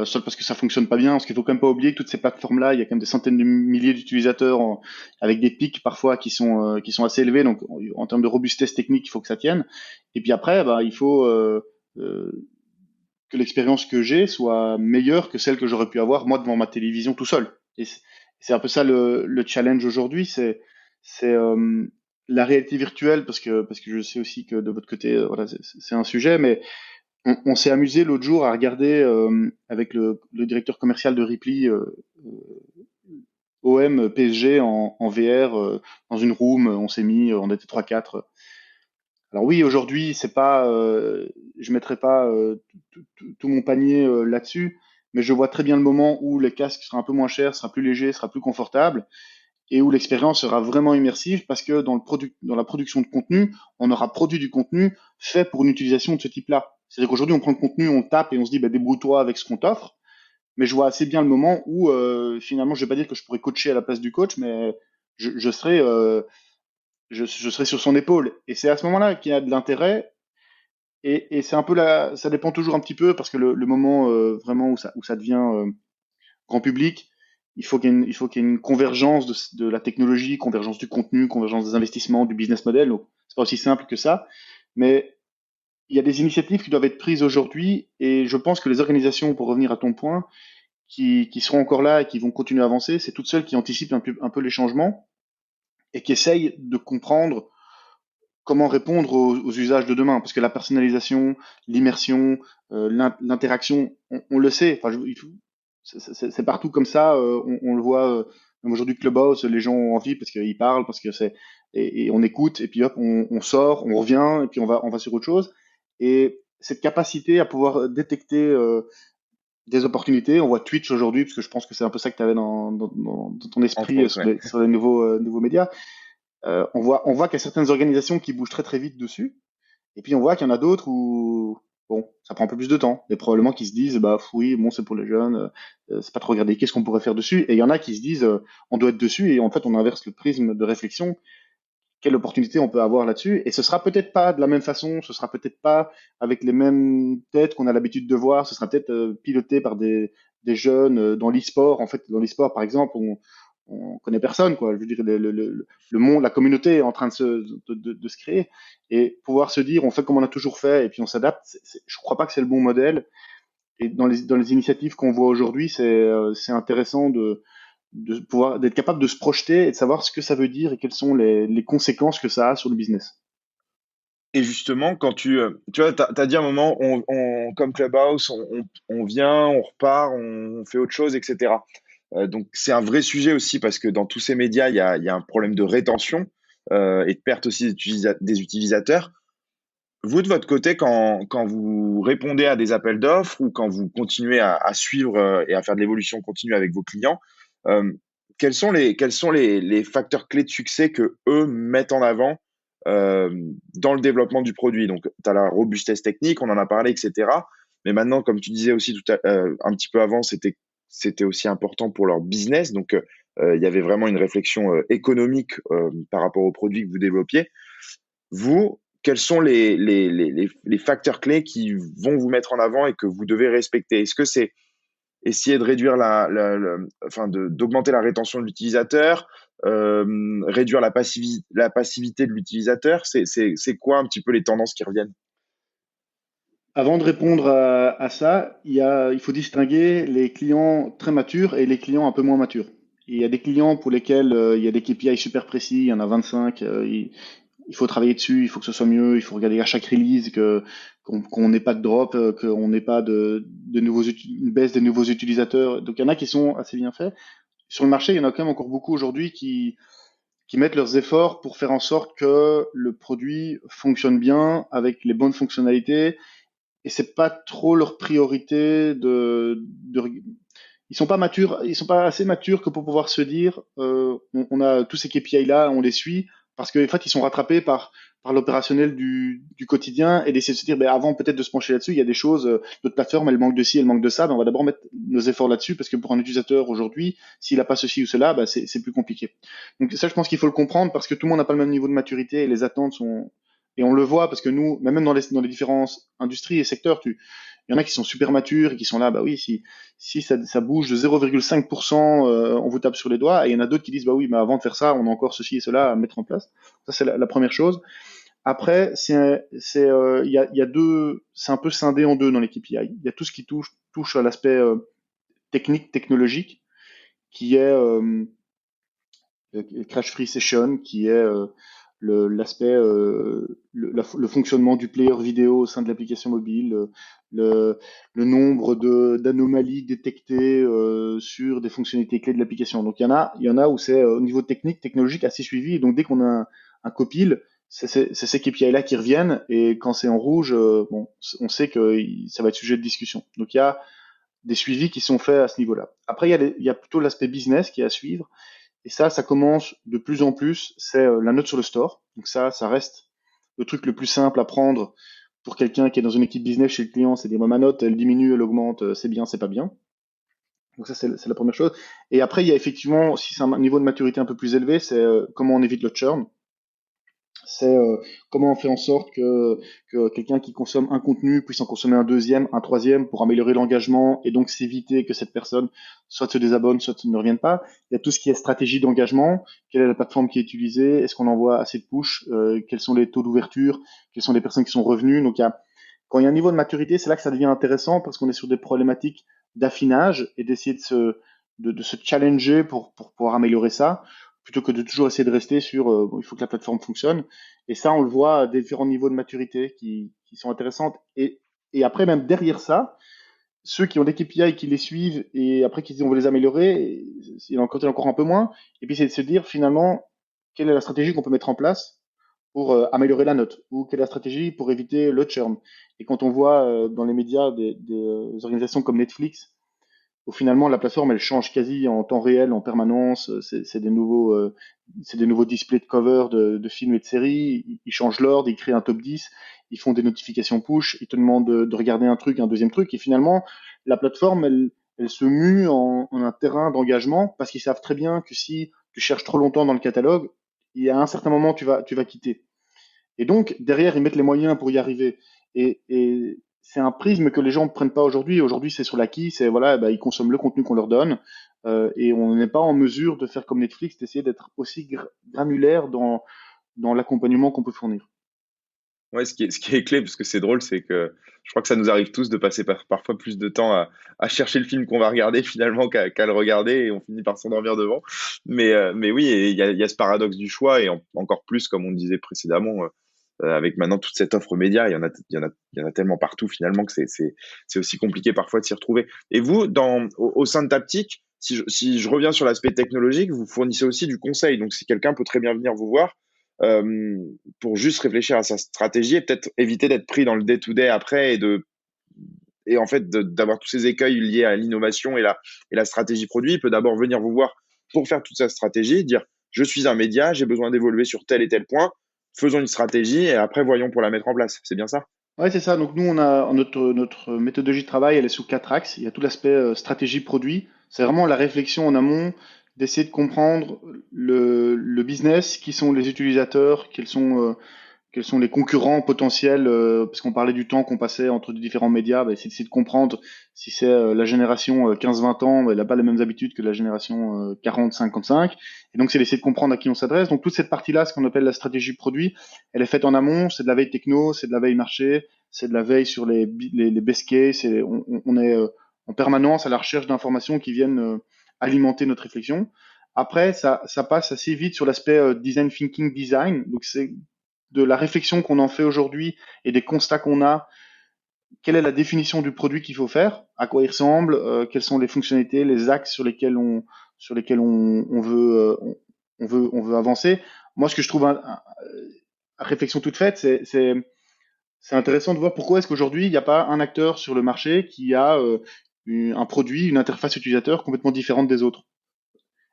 soit parce que ça fonctionne pas bien, parce qu'il faut quand même pas oublier que toutes ces plateformes-là, il y a quand même des centaines de milliers d'utilisateurs avec des pics parfois qui sont assez élevés. Donc en termes de robustesse technique, il faut que ça tienne. Et puis après, bah, il faut euh, que l'expérience que j'ai soit meilleure que celle que j'aurais pu avoir moi devant ma télévision tout seul. Et c'est un peu ça le challenge aujourd'hui, c'est la réalité virtuelle, parce que je sais aussi que de votre côté, voilà, c'est un sujet, mais on s'est amusé l'autre jour à regarder avec le directeur commercial de Ripley OM PSG en VR dans une room, on s'est mis, on était trois quatre. Alors oui, aujourd'hui, c'est pas, je mettrai pas tout mon panier là-dessus, mais je vois très bien le moment où les casques seront un peu moins chers, sera plus léger, sera plus confortable, et où l'expérience sera vraiment immersive, parce que dans la production de contenu, on aura produit du contenu fait pour une utilisation de ce type-là. C'est-à-dire qu'aujourd'hui, on prend le contenu, on tape et on se dit, bah, débrouille-toi avec ce qu'on t'offre, mais je vois assez bien le moment où finalement, je vais pas dire que je pourrais coacher à la place du coach, mais je serai je serai sur son épaule. Et c'est à ce moment-là qu'il y a de l'intérêt. Et c'est un peu ça dépend toujours un petit peu parce que le moment vraiment où ça devient grand public, il faut qu'il y ait une convergence de la technologie, convergence du contenu, convergence des investissements, du business model. Donc c'est pas aussi simple que ça, mais il y a des initiatives qui doivent être prises aujourd'hui et je pense que les organisations, pour revenir à ton point, qui seront encore là et qui vont continuer à avancer, c'est toutes celles qui anticipent un peu les changements et qui essayent de comprendre comment répondre aux usages de demain. Parce que la personnalisation, l'immersion, l'interaction, on le sait. Enfin, c'est partout comme ça. On le voit. Même aujourd'hui, Clubhouse, les gens ont envie parce qu'ils parlent, parce que et on écoute, et puis hop, on sort, on revient, et puis on va sur autre chose. Et cette capacité à pouvoir détecter des opportunités, on voit Twitch aujourd'hui, parce que je pense que c'est un peu ça que tu avais dans ton Entre esprit autres, ouais. sur les nouveaux médias. On voit qu'il y a certaines organisations qui bougent très très vite dessus, et puis on voit qu'il y en a d'autres où bon, ça prend un peu plus de temps. Et probablement qui se disent bah oui, bon c'est pour les jeunes, c'est pas trop regardé. Qu'est-ce qu'on pourrait faire dessus? Et il y en a qui se disent on doit être dessus, et en fait on inverse le prisme de réflexion. Quelle opportunité on peut avoir là-dessus? Et ce sera peut-être pas de la même façon, ce sera peut-être pas avec les mêmes têtes qu'on a l'habitude de voir. Ce sera peut-être piloté par des jeunes dans l'e-sport. En fait, dans l'e-sport par exemple, on connaît personne, quoi. Je veux dire, le monde, la communauté est en train de se créer et pouvoir se dire, on fait comme on a toujours fait et puis on s'adapte. Je crois pas que c'est le bon modèle. Et dans les initiatives qu'on voit aujourd'hui, c'est intéressant de pouvoir d'être capable de se projeter et de savoir ce que ça veut dire et quelles sont les conséquences que ça a sur le business. Et justement, quand tu vois, t'as dit à un moment, comme Clubhouse, on vient, on repart, on fait autre chose, etc. Donc, c'est un vrai sujet aussi parce que dans tous ces médias, il y a un problème de rétention et de perte aussi des utilisateurs. Vous, de votre côté, quand vous répondez à des appels d'offres ou quand vous continuez à suivre et à faire de l'évolution continue avec vos clients, euh, quels sont les facteurs clés de succès que eux mettent en avant euh, dans le développement du produit? Donc, tu as la robustesse technique, on en a parlé, etc. Mais maintenant, comme tu disais aussi un petit peu avant, c'était aussi important pour leur business. Donc, il y avait vraiment une réflexion économique par rapport au produit que vous développiez. Vous, quels sont les facteurs clés qui vont vous mettre en avant et que vous devez respecter? Est-ce que c'est essayer de réduire enfin d'augmenter la rétention de l'utilisateur, réduire la passivité de l'utilisateur? C'est quoi un petit peu les tendances qui reviennent? Avant de répondre à ça, il faut distinguer les clients très matures et les clients un peu moins matures. Il y a des clients pour lesquels il y a des KPI super précis, il y en a 25, il faut travailler dessus, il faut que ce soit mieux, il faut regarder à chaque release qu'on n'ait pas de drop, qu'on n'ait pas une baisse des nouveaux utilisateurs. Donc il y en a qui sont assez bien faits. Sur le marché, il y en a quand même encore beaucoup aujourd'hui qui mettent leurs efforts pour faire en sorte que le produit fonctionne bien avec les bonnes fonctionnalités et c'est pas trop leur priorité ils sont pas matures, ils sont pas assez matures que pour pouvoir se dire on a tous ces KPI là, on les suit parce qu'en fait ils sont rattrapés par l'opérationnel du quotidien et d'essayer de se dire ben avant peut-être de se pencher là-dessus, il y a des choses notre plateforme elle manque de ci, elle manque de ça, ben on va d'abord mettre nos efforts là-dessus parce que pour un utilisateur aujourd'hui, s'il a pas ceci ou cela, ben c'est plus compliqué. Donc ça je pense qu'il faut le comprendre parce que tout le monde n'a pas le même niveau de maturité et les attentes sont et on le voit parce que nous, même dans les différentes industries et secteurs, il y en a qui sont super matures et qui sont là, bah oui, si ça bouge de 0,5%, on vous tape sur les doigts. Et il y en a d'autres qui disent, bah oui, mais avant de faire ça, on a encore ceci et cela à mettre en place. Ça, c'est la première chose. Après, il y a deux, c'est un peu scindé en deux dans les KPI. Il y a tout ce qui touche à l'aspect technique, technologique, qui est Crash Free Session, qui est l'aspect, le fonctionnement du player vidéo au sein de l'application mobile, le nombre d'anomalies détectées sur des fonctionnalités clés de l'application. Donc il y en a où c'est au niveau technique, technologique assez suivi. Et donc dès qu'on a un copil, c'est ces KPI-là qui reviennent. Et quand c'est en rouge, bon, on sait que ça va être sujet de discussion. Donc il y a des suivis qui sont faits à ce niveau-là. Après, il y a plutôt l'aspect business qui est à suivre. Et ça commence de plus en plus, c'est la note sur le store. Donc ça reste le truc le plus simple à prendre pour quelqu'un qui est dans une équipe business chez le client, c'est dire moi, ma note, elle diminue, elle augmente, c'est bien, c'est pas bien. Donc ça, c'est la première chose. Et après, il y a effectivement, si c'est un niveau de maturité un peu plus élevé, c'est comment on évite le churn. C'est comment on fait en sorte que quelqu'un qui consomme un contenu puisse en consommer un deuxième, un troisième pour améliorer l'engagement et donc s'éviter que cette personne soit se désabonne, soit ne revienne pas. Il y a tout ce qui est stratégie d'engagement, quelle est la plateforme qui est utilisée, est-ce qu'on envoie assez de push, quels sont les taux d'ouverture, quelles sont les personnes qui sont revenues. Donc quand il y a un niveau de maturité, c'est là que ça devient intéressant parce qu'on est sur des problématiques d'affinage et d'essayer de se challenger pour pouvoir améliorer ça, plutôt que de toujours essayer de rester sur bon, il faut que la plateforme fonctionne. Et ça, on le voit à différents niveaux de maturité qui sont intéressantes. Et après, même derrière ça, ceux qui ont des KPI qui les suivent et après qui disent on veut les améliorer, il y en a encore un peu moins. Et puis c'est de se dire finalement quelle est la stratégie qu'on peut mettre en place pour améliorer la note ou quelle est la stratégie pour éviter le churn. Et quand on voit dans les médias des organisations comme Netflix où finalement la plateforme elle change quasi en temps réel, en permanence. C'est des nouveaux displays de cover de films et de séries. Ils changent l'ordre, ils créent un top 10, ils font des notifications push, ils te demandent de regarder un truc, un deuxième truc. Et finalement, la plateforme, elle se mue en un terrain d'engagement parce qu'ils savent très bien que si tu cherches trop longtemps dans le catalogue, il y a un certain moment tu vas quitter. Et donc, derrière, ils mettent les moyens pour y arriver. Et c'est un prisme que les gens ne prennent pas aujourd'hui. Aujourd'hui, c'est sur l'acquis, c'est voilà, bah, ils consomment le contenu qu'on leur donne. Et on n'est pas en mesure de faire comme Netflix, d'essayer d'être aussi granulaire dans l'accompagnement qu'on peut fournir. Ouais, ce qui est clé, parce que c'est drôle, c'est que je crois que ça nous arrive tous de passer parfois plus de temps à chercher le film qu'on va regarder finalement qu'à le regarder et on finit par s'endormir devant. Mais oui, et il y a ce paradoxe du choix et encore plus, comme on disait précédemment, avec maintenant toute cette offre média, il y en a tellement partout finalement que c'est aussi compliqué parfois de s'y retrouver. Et vous, au sein de Taptic, si je reviens sur l'aspect technologique, vous fournissez aussi du conseil. Donc si quelqu'un peut très bien venir vous voir, euh, pour juste réfléchir à sa stratégie et peut-être éviter d'être pris dans le day-to-day après et en fait d'avoir tous ces écueils liés à l'innovation et la stratégie produit. Il peut d'abord venir vous voir pour faire toute sa stratégie, dire je suis un média, j'ai besoin d'évoluer sur tel et tel point, faisons une stratégie et après voyons pour la mettre en place. C'est bien ça? Ouais, c'est ça. Donc nous, on a notre méthodologie de travail, elle est sous quatre axes. Il y a tout l'aspect stratégie produit. C'est vraiment la réflexion en amont, d'essayer de comprendre le business, qui sont les utilisateurs, quels sont les concurrents potentiels, parce qu'on parlait du temps qu'on passait entre les différents médias, bah, c'est d'essayer de comprendre si c'est la génération 15-20 ans, bah, elle n'a pas les mêmes habitudes que la génération 40-55. Et donc c'est d'essayer de comprendre à qui on s'adresse. Donc toute cette partie-là, ce qu'on appelle la stratégie produit, elle est faite en amont, c'est de la veille techno, c'est de la veille marché, c'est de la veille sur les best case, on est en permanence à la recherche d'informations qui viennent alimenter notre réflexion. Après, ça passe assez vite sur l'aspect design thinking design. Donc c'est de la réflexion qu'on en fait aujourd'hui et des constats qu'on a, quelle est la définition du produit qu'il faut faire, à quoi il ressemble, quelles sont les fonctionnalités, les axes sur lesquels on veut avancer. Moi, ce que je trouve réflexion toute faite, c'est intéressant de voir pourquoi est-ce qu'aujourd'hui il n'y a pas un acteur sur le marché qui a un produit, une interface utilisateur complètement différente des autres.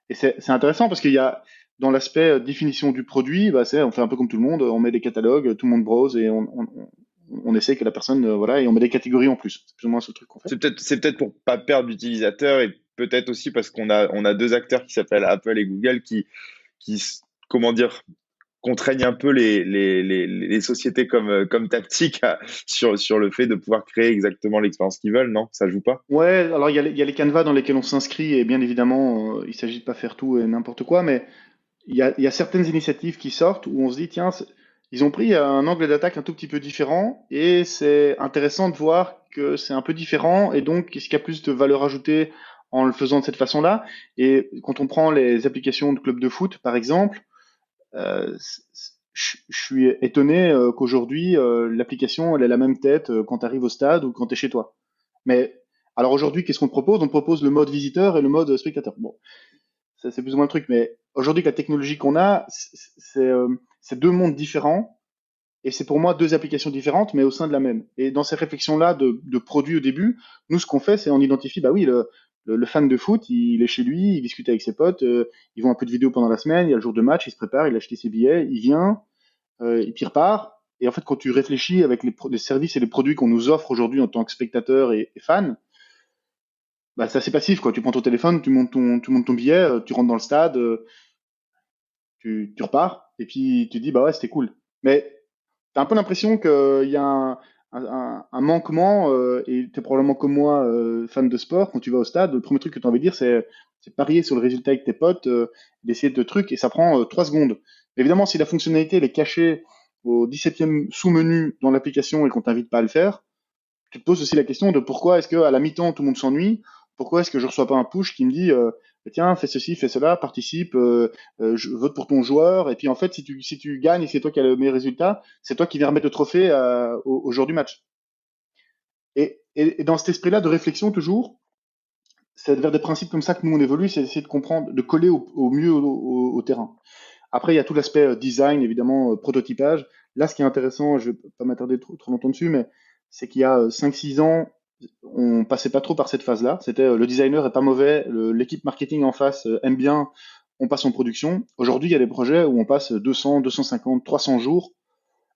Et c'est intéressant parce qu'il y a dans l'aspect définition du produit, bah on fait un peu comme tout le monde, on met des catalogues, tout le monde browse et on essaie que la personne voilà et on met des catégories en plus. C'est plus ou moins ce truc qu'on fait. C'est peut-être pour pas perdre d'utilisateurs et peut-être aussi parce on a deux acteurs qui s'appellent Apple et Google qui comment dire, contraignent un peu les sociétés comme Taptic sur le fait de pouvoir créer exactement l'expérience qu'ils veulent, non? Ça joue pas? Ouais, alors il y a les canevas dans lesquels on s'inscrit et bien évidemment il s'agit de pas faire tout et n'importe quoi, mais il y a certaines initiatives qui sortent où on se dit tiens ils ont pris un angle d'attaque un tout petit peu différent et c'est intéressant de voir que c'est un peu différent et donc est-ce qu'il y a plus de valeur ajoutée en le faisant de cette façon-là. Et quand on prend les applications de club de foot par exemple, je suis étonné qu'aujourd'hui l'application elle ait la même tête quand tu arrives au stade ou quand tu es chez toi. Mais alors aujourd'hui, qu'est-ce qu'on te propose? On te propose le mode visiteur et le mode spectateur. Bon, ça, c'est plus ou moins le truc, mais aujourd'hui, avec la technologie qu'on a, c'est deux mondes différents et c'est pour moi deux applications différentes, mais au sein de la même. Et dans ces réflexions-là de produits au début, nous, ce qu'on fait, c'est on identifie, bah oui, le fan de foot, il est chez lui, il discute avec ses potes, ils voit un peu de vidéos pendant la semaine, il y a le jour de match, il se prépare, il a acheté ses billets, il vient, et puis il repart. Et en fait, quand tu réfléchis avec les services et les produits qu'on nous offre aujourd'hui en tant que spectateur et fan, bah, c'est assez passif, quoi. Tu prends ton téléphone, tu montes ton billet, tu rentres dans le stade, tu repars, et puis tu te dis, bah ouais, c'était cool. Mais t'as un peu l'impression qu'il y a un manquement, et t'es probablement comme moi, fan de sport, quand tu vas au stade, le premier truc que tu as envie de dire, c'est parier sur le résultat avec tes potes, d'essayer de trucs, et ça prend 3 secondes. Évidemment, si la fonctionnalité elle est cachée au 17e sous-menu dans l'application et qu'on t'invite pas à le faire, tu te poses aussi la question de pourquoi est-ce qu'à la mi-temps, tout le monde s'ennuie? Pourquoi est-ce que je reçois pas un push qui me dit, tiens, fais ceci, fais cela, participe, vote pour ton joueur. Et puis en fait, si tu gagnes et c'est toi qui as le meilleur résultat, c'est toi qui viens remettre le trophée au jour du match. Et dans cet esprit-là de réflexion toujours, c'est vers des principes comme ça que nous on évolue, c'est d'essayer de comprendre, de coller au mieux au terrain. Après, il y a tout l'aspect design, évidemment, prototypage. Là, ce qui est intéressant, je ne vais pas m'attarder trop longtemps dessus, mais c'est qu'il y a 5-6 ans, on passait pas trop par cette phase-là. C'était le designer est pas mauvais, l'équipe marketing en face aime bien, on passe en production. Aujourd'hui, il y a des projets où on passe 200, 250, 300 jours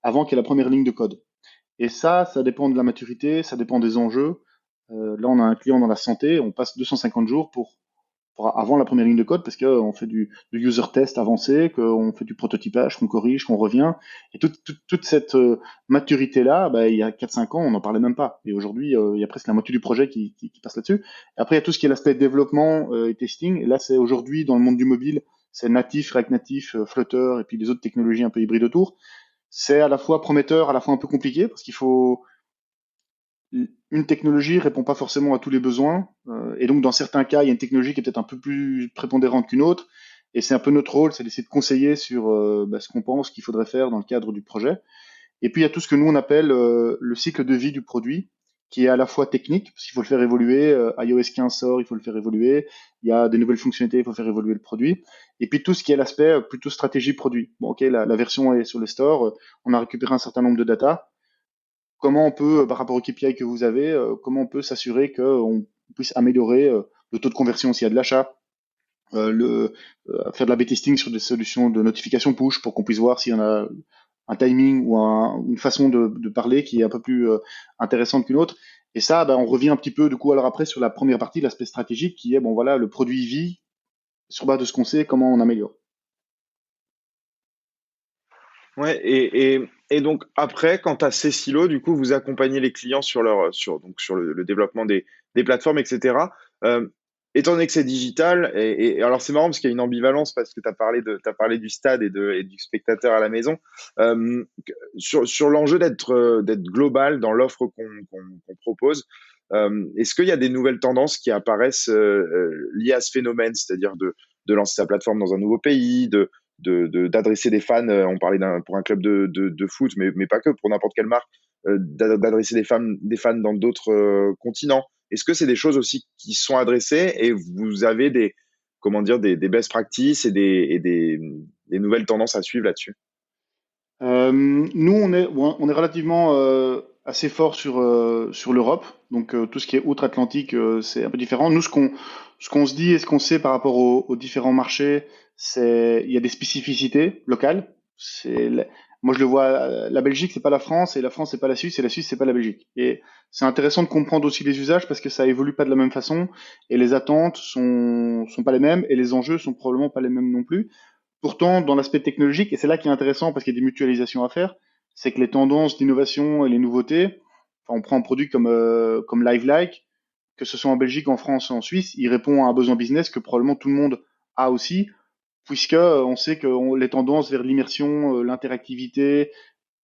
avant qu'il y ait la première ligne de code. Et ça dépend de la maturité, ça dépend des enjeux. Là, on a un client dans la santé, on passe 250 jours pour avant la première ligne de code parce qu'on fait du user test avancé, qu'on fait du prototypage, qu'on corrige, qu'on revient. Et toute cette maturité-là, bah, il y a 4-5 ans, on n'en parlait même pas. Et aujourd'hui, il y a presque la moitié du projet qui passe là-dessus. Et après, il y a tout ce qui est l'aspect développement et testing. Et là, c'est aujourd'hui, dans le monde du mobile, c'est natif, React Natif, Flutter et puis les autres technologies un peu hybrides autour. C'est à la fois prometteur, à la fois un peu compliqué parce qu'il faut une technologie répond pas forcément à tous les besoins, et donc dans certains cas, il y a une technologie qui est peut-être un peu plus prépondérante qu'une autre, et c'est un peu notre rôle, c'est d'essayer de conseiller sur ce qu'on pense qu'il faudrait faire dans le cadre du projet. Et puis il y a tout ce que nous on appelle le cycle de vie du produit, qui est à la fois technique, parce qu'il faut le faire évoluer, iOS 15 sort, il faut le faire évoluer, il y a des nouvelles fonctionnalités, il faut faire évoluer le produit, et puis tout ce qui est l'aspect plutôt stratégie produit. Bon, ok, la version est sur le store, on a récupéré un certain nombre de data, comment on peut, par rapport au KPI que vous avez, comment on peut s'assurer qu'on puisse améliorer le taux de conversion s'il y a de l'achat, faire de l'A/B testing sur des solutions de notification push pour qu'on puisse voir s'il y en a un timing ou une façon de parler qui est un peu plus intéressante qu'une autre. Et ça, ben, on revient un petit peu du coup alors après sur la première partie, l'aspect stratégique qui est bon voilà le produit vit sur base de ce qu'on sait, comment on améliore. Ouais, et donc après, quand tu as ces silos, du coup, vous accompagnez les clients sur le développement des plateformes, etc. Euh, Étant donné que c'est digital, et alors c'est marrant parce qu'il y a une ambivalence parce que t'as parlé du stade et du spectateur à la maison. Sur l'enjeu d'être global dans l'offre qu'on propose, est-ce qu'il y a des nouvelles tendances qui apparaissent liées à ce phénomène, c'est-à-dire de lancer sa plateforme dans un nouveau pays, d'adresser des fans, on parlait pour un club de foot, mais pas que, pour n'importe quelle marque, d'adresser des fans dans d'autres continents. Est-ce que c'est des choses aussi qui sont adressées et vous avez comment dire, des best practices et des nouvelles tendances à suivre là-dessus? Nous, on est relativement assez fort sur l'Europe, donc tout ce qui est outre-Atlantique, c'est un peu différent. Nous, ce qu'on se dit et ce qu'on sait par rapport aux différents marchés, c'est il y a des spécificités locales. Moi, je le vois, la Belgique, c'est pas la France, et la France, c'est pas la Suisse, et la Suisse, c'est pas la Belgique. Et c'est intéressant de comprendre aussi les usages parce que ça évolue pas de la même façon, et les attentes sont pas les mêmes, et les enjeux sont probablement pas les mêmes non plus. Pourtant, dans l'aspect technologique, et c'est là qui est intéressant parce qu'il y a des mutualisations à faire, c'est que les tendances d'innovation et les nouveautés, enfin, on prend un produit comme LiveLike, que ce soit en Belgique, en France ou en Suisse, il répond à un besoin business que probablement tout le monde a aussi, puisque on sait que les tendances vers l'immersion, l'interactivité,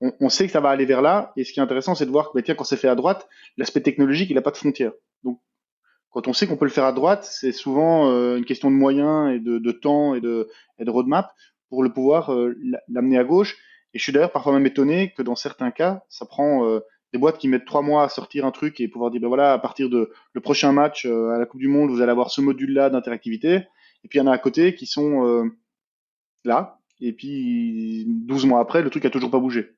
on sait que ça va aller vers là. Et ce qui est intéressant, c'est de voir que bah, tiens, quand c'est fait à droite, l'aspect technologique, il n'a pas de frontières. Donc, quand on sait qu'on peut le faire à droite, c'est souvent une question de moyens et de temps et de roadmap pour le pouvoir l'amener à gauche. Et je suis d'ailleurs parfois même étonné que dans certains cas, ça prend des boîtes qui mettent 3 mois à sortir un truc et pouvoir dire, ben voilà, à partir de le prochain match à la Coupe du Monde, vous allez avoir ce module-là d'interactivité. Et puis il y en a à côté qui sont là. Et puis 12 mois après, le truc a toujours pas bougé.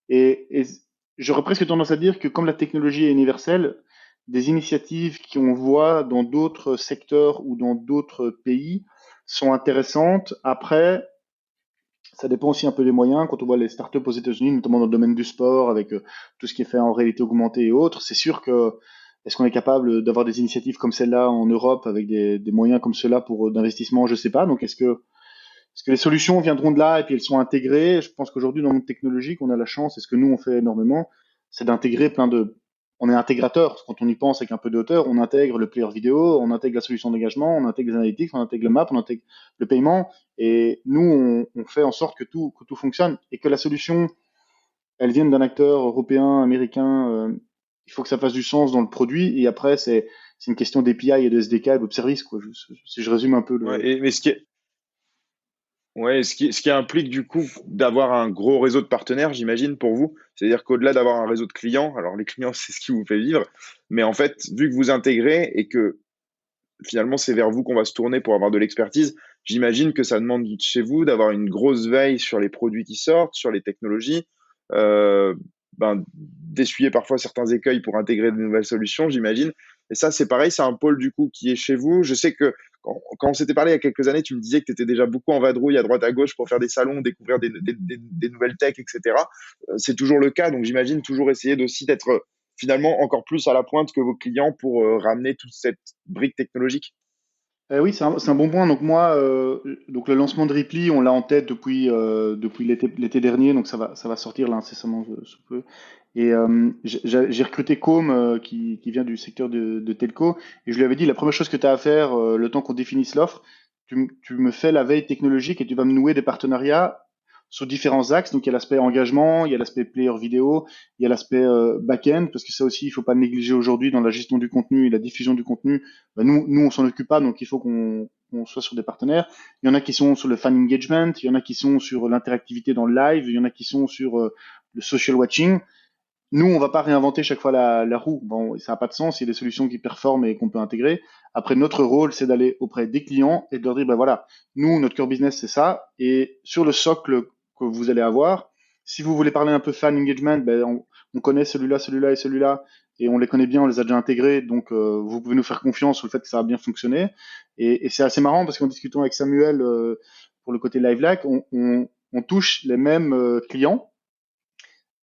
Et j'aurais presque tendance à dire que comme la technologie est universelle, des initiatives qu'on voit dans d'autres secteurs ou dans d'autres pays sont intéressantes. Après, ça dépend aussi un peu des moyens. Quand on voit les startups aux États-Unis, notamment dans le domaine du sport, avec tout ce qui est fait en réalité augmentée et autres, c'est sûr que est-ce qu'on est capable d'avoir des initiatives comme celle-là en Europe avec des moyens comme cela pour d'investissement? Je sais pas. Donc, est-ce que les solutions viendront de là et puis elles sont intégrées? Je pense qu'aujourd'hui, dans le monde technologique, on a la chance, et ce que nous, on fait énormément, c'est d'intégrer plein de... On est intégrateur. Quand on y pense avec un peu de hauteur, on intègre le player vidéo, on intègre la solution d'engagement, on intègre les analytics, on intègre le map, on intègre le paiement. Et nous, on fait en sorte que tout fonctionne et que la solution, elle vienne d'un acteur européen, américain, il faut que ça fasse du sens dans le produit. Et après, c'est une question d'API et de SDK et web service, quoi. Si je résume un peu Ouais, le. mais ce qui implique du coup d'avoir un gros réseau de partenaires, j'imagine, pour vous. C'est-à-dire qu'au-delà d'avoir un réseau de clients, alors les clients, c'est ce qui vous fait vivre, mais en fait, vu que vous intégrez et que finalement c'est vers vous qu'on va se tourner pour avoir de l'expertise, j'imagine que ça demande chez vous d'avoir une grosse veille sur les produits qui sortent, sur les technologies, euh, d'essuyer parfois certains écueils pour intégrer de nouvelles solutions, j'imagine. Et ça, c'est pareil, c'est un pôle du coup qui est chez vous. Je sais que quand on s'était parlé il y a quelques années, tu me disais que tu étais déjà beaucoup en vadrouille à droite à gauche pour faire des salons, découvrir des nouvelles techs, etc. C'est toujours le cas, donc j'imagine toujours essayer aussi d'être finalement encore plus à la pointe que vos clients pour ramener toute cette brique technologique. Oui, c'est un bon point. Donc moi, donc le lancement de Ripley, on l'a en tête depuis l'été dernier, donc ça va sortir là incessamment sous peu. Et j'ai recruté Com qui vient du secteur de telco, et je lui avais dit la première chose que tu as à faire le temps qu'on définisse l'offre, tu me fais la veille technologique et tu vas me nouer des partenariats sur différents axes. Donc il y a l'aspect engagement, il y a l'aspect player vidéo, il y a l'aspect back-end, parce que ça aussi il faut pas le négliger aujourd'hui dans la gestion du contenu et la diffusion du contenu. Ben, nous on s'en occupe pas, donc il faut qu'on soit sur des partenaires. Il y en a qui sont sur le fan engagement, il y en a qui sont sur l'interactivité dans le live, il y en a qui sont sur le social watching. Nous, on va pas réinventer chaque fois la roue. Bon, ça n'a pas de sens. Il y a des solutions qui performent et qu'on peut intégrer. Après, notre rôle, c'est d'aller auprès des clients et de leur dire, ben voilà, nous, notre core business, c'est ça. Et sur le socle que vous allez avoir, si vous voulez parler un peu fan engagement, ben, on connaît celui-là, celui-là et celui-là, et on les connaît bien, on les a déjà intégrés. Donc, vous pouvez nous faire confiance sur le fait que ça va bien fonctionner. Et c'est assez marrant parce qu'en discutant avec Samuel pour le côté LiveLac, on touche les mêmes clients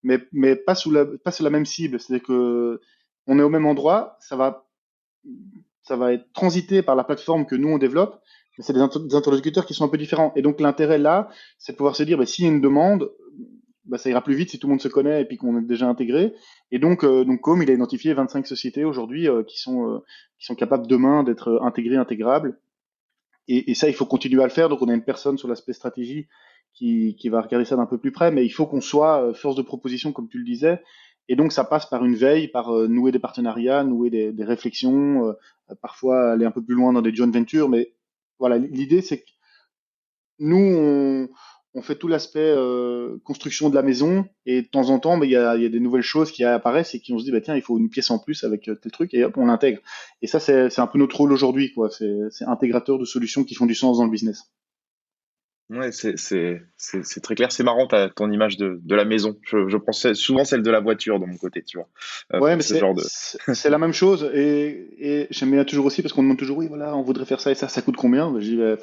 mais pas sous la même cible. C'est-à-dire que on est au même endroit, ça va être transité par la plateforme que nous on développe, mais c'est des interlocuteurs qui sont un peu différents. Et donc l'intérêt là, c'est de pouvoir se dire, bah, s'il y a une demande, bah, ça ira plus vite si tout le monde se connaît et puis qu'on est déjà intégré. Et donc comme il a identifié 25 sociétés aujourd'hui qui sont capables demain d'être intégrées, intégrables. Et ça, il faut continuer à le faire. Donc, on a une personne sur l'aspect stratégie qui va regarder ça d'un peu plus près, mais il faut qu'on soit force de proposition, comme tu le disais. Et donc, ça passe par une veille, par nouer des partenariats, nouer des réflexions, parfois aller un peu plus loin dans des joint ventures. Mais voilà, l'idée, c'est que nous, on fait tout l'aspect construction de la maison, et de temps en temps, mais il y a des nouvelles choses qui apparaissent et qui on se dit, bah, tiens, il faut une pièce en plus avec tel truc, et hop, on l'intègre. Et ça, c'est un peu notre rôle aujourd'hui, quoi. C'est intégrateur de solutions qui font du sens dans le business. Ouais, c'est très clair. C'est marrant ton image de la maison. Je pense souvent celle de la voiture de mon côté, tu vois, Ouais, pour mais ce c'est genre de. c'est la même chose, et j'aime bien toujours aussi parce qu'on demande toujours, oui, voilà, on voudrait faire ça et ça coûte combien? Bah, je dis, bah,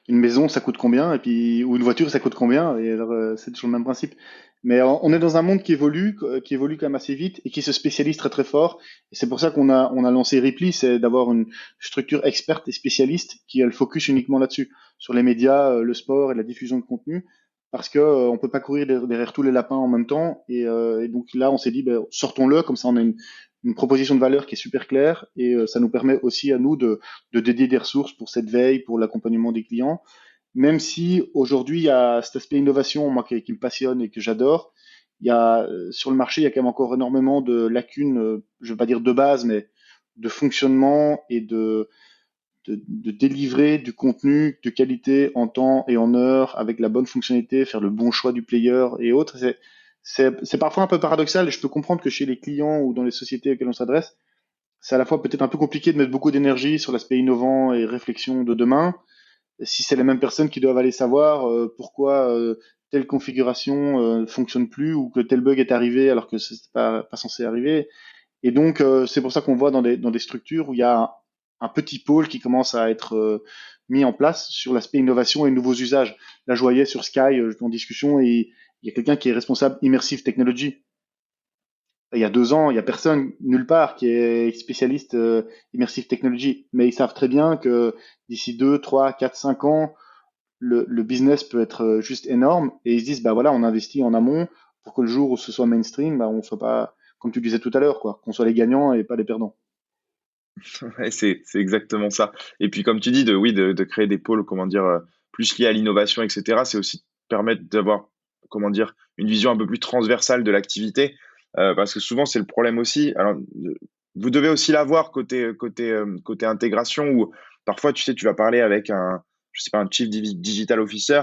une maison, ça coûte combien? Et puis, ou une voiture, ça coûte combien? Et alors, c'est toujours le même principe. Mais on est dans un monde qui évolue quand même assez vite et qui se spécialise très très fort. Et c'est pour ça qu'on a lancé Ripley, c'est d'avoir une structure experte et spécialiste qui a le focus uniquement là-dessus, sur les médias, le sport et la diffusion de contenu. Parce que on peut pas courir derrière tous les lapins en même temps. Et donc là, on s'est dit, ben, sortons-le, comme ça on a une proposition de valeur qui est super claire et ça nous permet aussi à nous de dédier des ressources pour cette veille, pour l'accompagnement des clients. Même si aujourd'hui, il y a cet aspect innovation, moi, qui me passionne et que j'adore, sur le marché, il y a quand même encore énormément de lacunes, je ne veux pas dire de base, mais de fonctionnement et de délivrer du contenu de qualité en temps et en heure, avec la bonne fonctionnalité, faire le bon choix du player et autres. C'est parfois un peu paradoxal, et je peux comprendre que chez les clients ou dans les sociétés auxquelles on s'adresse, c'est à la fois peut-être un peu compliqué de mettre beaucoup d'énergie sur l'aspect innovant et réflexion de demain, si c'est les mêmes personnes qui doivent aller savoir pourquoi telle configuration fonctionne plus, ou que tel bug est arrivé alors que c'est pas censé arriver. Et donc c'est pour ça qu'on voit dans des structures où il y a un petit pôle qui commence à être mis en place sur l'aspect innovation et nouveaux usages. Là, je voyais sur Sky en discussion, et il y a quelqu'un qui est responsable Immersive Technology. Il y a 2 ans, il y a personne nulle part qui est spécialiste Immersive Technology, mais ils savent très bien que d'ici 2, 3, 4, 5 ans, le business peut être juste énorme, et ils se disent, bah voilà, on investit en amont pour que le jour où ce soit mainstream, bah, on soit pas, comme tu disais tout à l'heure, quoi, qu'on soit les gagnants et pas les perdants. Ouais, c'est exactement ça. Et puis, comme tu dis, de créer des pôles, comment dire, plus liés à l'innovation, etc., c'est aussi permettre d'avoir, comment dire, une vision un peu plus transversale de l'activité. parce que souvent c'est le problème aussi. Alors, vous devez aussi l'avoir côté intégration où parfois, tu sais, tu vas parler avec je sais pas, un chief digital officer,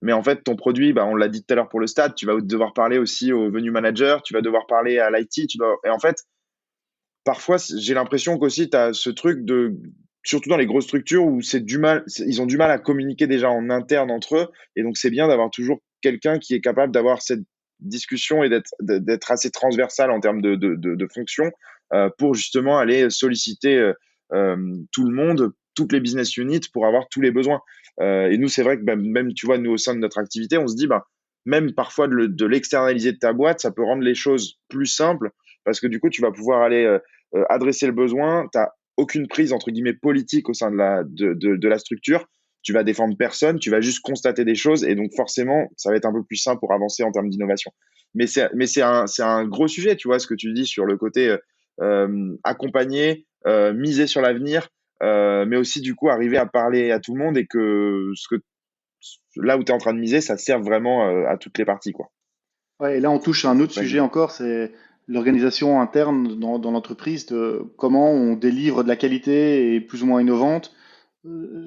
mais en fait, ton produit, bah, on l'a dit tout à l'heure pour le stade, tu vas devoir parler aussi au venue manager, tu vas devoir parler à l'IT, et en fait, parfois, j'ai l'impression qu'aussi, tu as ce truc surtout dans les grosses structures où ils ont du mal à communiquer déjà en interne entre eux. Et donc, c'est bien d'avoir toujours quelqu'un qui est capable d'avoir cette discussion et d'être assez transversal en termes de fonction pour justement aller solliciter tout le monde, toutes les business units pour avoir tous les besoins. Et nous, c'est vrai que bah, même, tu vois, nous, au sein de notre activité, on se dit, bah, même parfois de l'externaliser de ta boîte, ça peut rendre les choses plus simples parce que du coup, tu vas pouvoir aller adresser le besoin. Tu n'as aucune prise, entre guillemets, politique au sein de la structure. Tu vas défendre personne, tu vas juste constater des choses. Et donc, forcément, ça va être un peu plus simple pour avancer en termes d'innovation. Mais c'est un gros sujet, tu vois, ce que tu dis sur le côté accompagner, miser sur l'avenir, mais aussi, du coup, arriver à parler à tout le monde et que là où tu es en train de miser, ça sert vraiment à toutes les parties, quoi. Ouais, et là, on touche à un autre Ouais, sujet encore, c'est l'organisation interne dans l'entreprise, de comment on délivre de la qualité et plus ou moins innovante,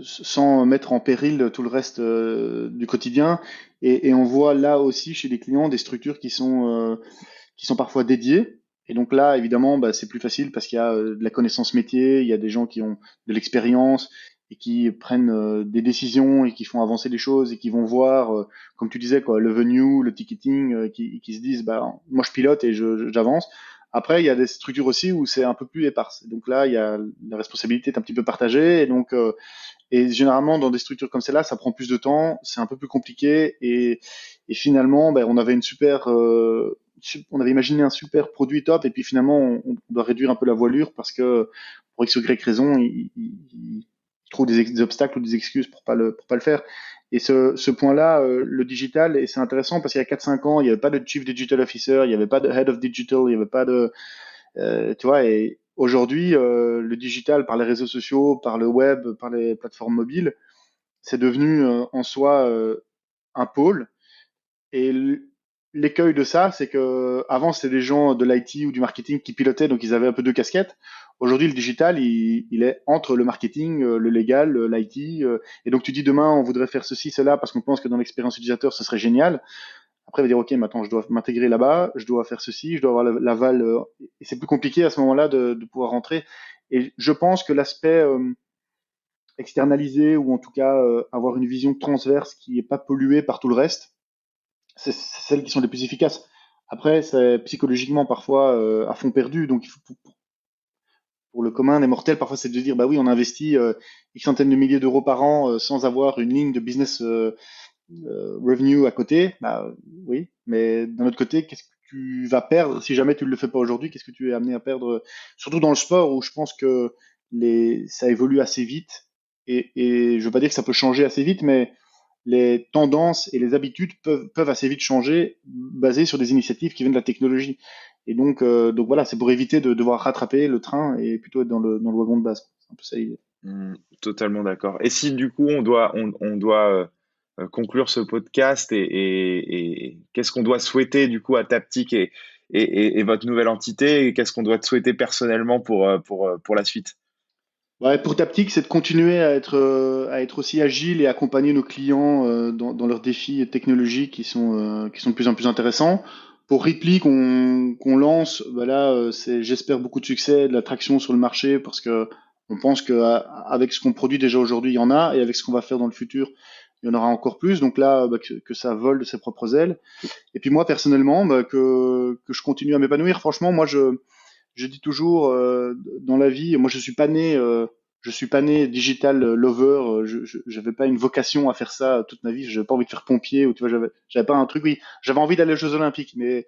sans mettre en péril tout le reste du quotidien. Et on voit là aussi chez les clients des structures qui sont parfois dédiées. Et donc là, évidemment, bah, c'est plus facile parce qu'il y a de la connaissance métier, il y a des gens qui ont de l'expérience et qui prennent des décisions et qui font avancer les choses et qui vont voir, comme tu disais, quoi, le venue, le ticketing, qui se disent, bah, moi je pilote et j'avance. Après, il y a des structures aussi où c'est un peu plus éparse. Donc là, il y a la responsabilité est un petit peu partagée. Et donc, et généralement, dans des structures comme celle-là, ça prend plus de temps, c'est un peu plus compliqué. Et finalement, ben, on avait imaginé un super produit top, et puis finalement, on doit réduire un peu la voilure parce que pour X ou Y raison, il trouve des obstacles ou des excuses pour pas le faire. Et ce point-là, le digital, et c'est intéressant parce qu'il y a 4-5 ans, il n'y avait pas de Chief Digital Officer, il n'y avait pas de Head of Digital, il n'y avait pas de, tu vois, et aujourd'hui, le digital, par les réseaux sociaux, par le web, par les plateformes mobiles, c'est devenu en soi un pôle. Et l'écueil de ça, c'est que avant c'était des gens de l'IT ou du marketing qui pilotaient, donc ils avaient un peu deux casquettes. Aujourd'hui, le digital, il est entre le marketing, le légal, l'IT. Et donc tu dis demain, on voudrait faire ceci, cela, parce qu'on pense que dans l'expérience utilisateur, ce serait génial. Après, il va dire, OK, maintenant, je dois m'intégrer là-bas, je dois faire ceci, je dois avoir l'aval. Et c'est plus compliqué à ce moment-là de pouvoir rentrer. Et je pense que l'aspect externalisé, ou en tout cas avoir une vision transverse qui n'est pas polluée par tout le reste, c'est celles qui sont les plus efficaces. Après, c'est psychologiquement parfois à fond perdu. Donc, pour le commun des mortels, parfois, c'est de dire, bah oui, on investit X centaines de milliers d'euros par an sans avoir une ligne de business revenue à côté, bah oui, mais d'un autre côté, qu'est-ce que tu vas perdre si jamais tu ne le fais pas aujourd'hui? Qu'est-ce que tu es amené à perdre? Surtout dans le sport où je pense que ça évolue assez vite et je veux pas dire que ça peut changer assez vite, mais les tendances et les habitudes peuvent assez vite changer basées sur des initiatives qui viennent de la technologie. Et donc voilà, c'est pour éviter de devoir rattraper le train et plutôt être dans le wagon de base. C'est un peu ça l'idée. Totalement d'accord. Et si du coup on doit conclure ce podcast et qu'est-ce qu'on doit souhaiter du coup à Taptic et votre nouvelle entité et qu'est-ce qu'on doit te souhaiter personnellement pour la suite? Ouais, pour Taptic, c'est de continuer à être aussi agile et accompagner nos clients dans leurs défis technologiques qui sont de plus en plus intéressants. Pour Ripley, qu'on lance, voilà, c'est, j'espère, beaucoup de succès, de l'attraction sur le marché parce que on pense que avec ce qu'on produit déjà aujourd'hui, il y en a, et avec ce qu'on va faire dans le futur, il y en aura encore plus. Donc là, bah, que ça vole de ses propres ailes. Et puis moi, personnellement, bah, que je continue à m'épanouir. Franchement, moi, je dis toujours dans la vie, moi je suis pas né digital lover, j'avais pas une vocation à faire ça toute ma vie, j'avais pas envie de faire pompier ou tu vois, j'avais pas un truc, oui, j'avais envie d'aller aux Jeux Olympiques, mais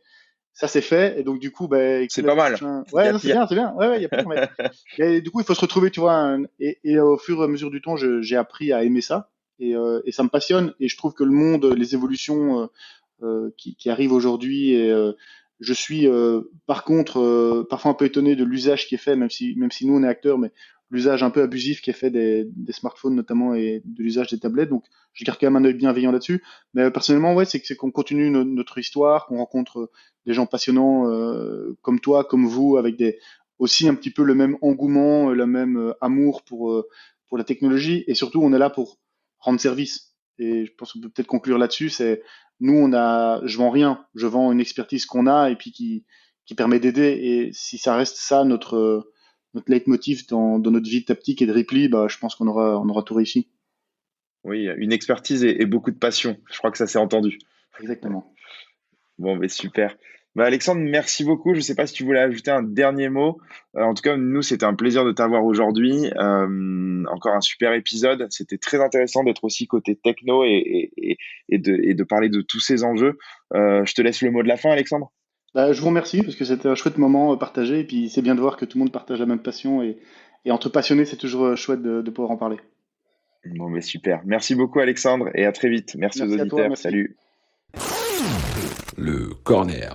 ça c'est fait et donc du coup, ben, quel C'est est le pas mal. prochain? Il y Ouais, a non, pire. c'est bien, ouais, ouais, il y a pire, mais du coup il faut se retrouver, tu vois, et au fur et à mesure du temps, j'ai appris à aimer ça et ça me passionne et je trouve que le monde, les évolutions qui arrive aujourd'hui. Et je suis par contre parfois un peu étonné de l'usage qui est fait, même si nous on est acteurs, mais l'usage un peu abusif qui est fait des smartphones notamment et de l'usage des tablettes. Donc, je garde quand même un œil bienveillant là-dessus. Mais personnellement, ouais, c'est qu'on continue notre histoire, qu'on rencontre des gens passionnants comme toi, comme vous, avec aussi un petit peu le même engouement, le même amour pour la technologie. Et surtout, on est là pour rendre service. Et je pense qu'on peut peut-être conclure là-dessus. C'est nous, je vends rien, je vends une expertise qu'on a et puis qui permet d'aider. Et si ça reste ça notre leitmotiv dans notre vie tactique et de repli, bah, je pense qu'on aura tout réussi. Oui, une expertise et beaucoup de passion. Je crois que ça s'est entendu. Exactement. Bon, mais super. Bah, Alexandre, merci beaucoup. Je ne sais pas si tu voulais ajouter un dernier mot. En tout cas, nous, c'était un plaisir de t'avoir aujourd'hui. Encore un super épisode. C'était très intéressant d'être aussi côté techno et de parler de tous ces enjeux. Je te laisse le mot de la fin, Alexandre. Bah, je vous remercie parce que c'était un chouette moment partagé. Et puis, c'est bien de voir que tout le monde partage la même passion. Et entre passionnés, c'est toujours chouette de pouvoir en parler. Bon, mais super. Merci beaucoup, Alexandre, et à très vite. Merci aux Merci à toi, auditeurs. merci. Salut. Le corner.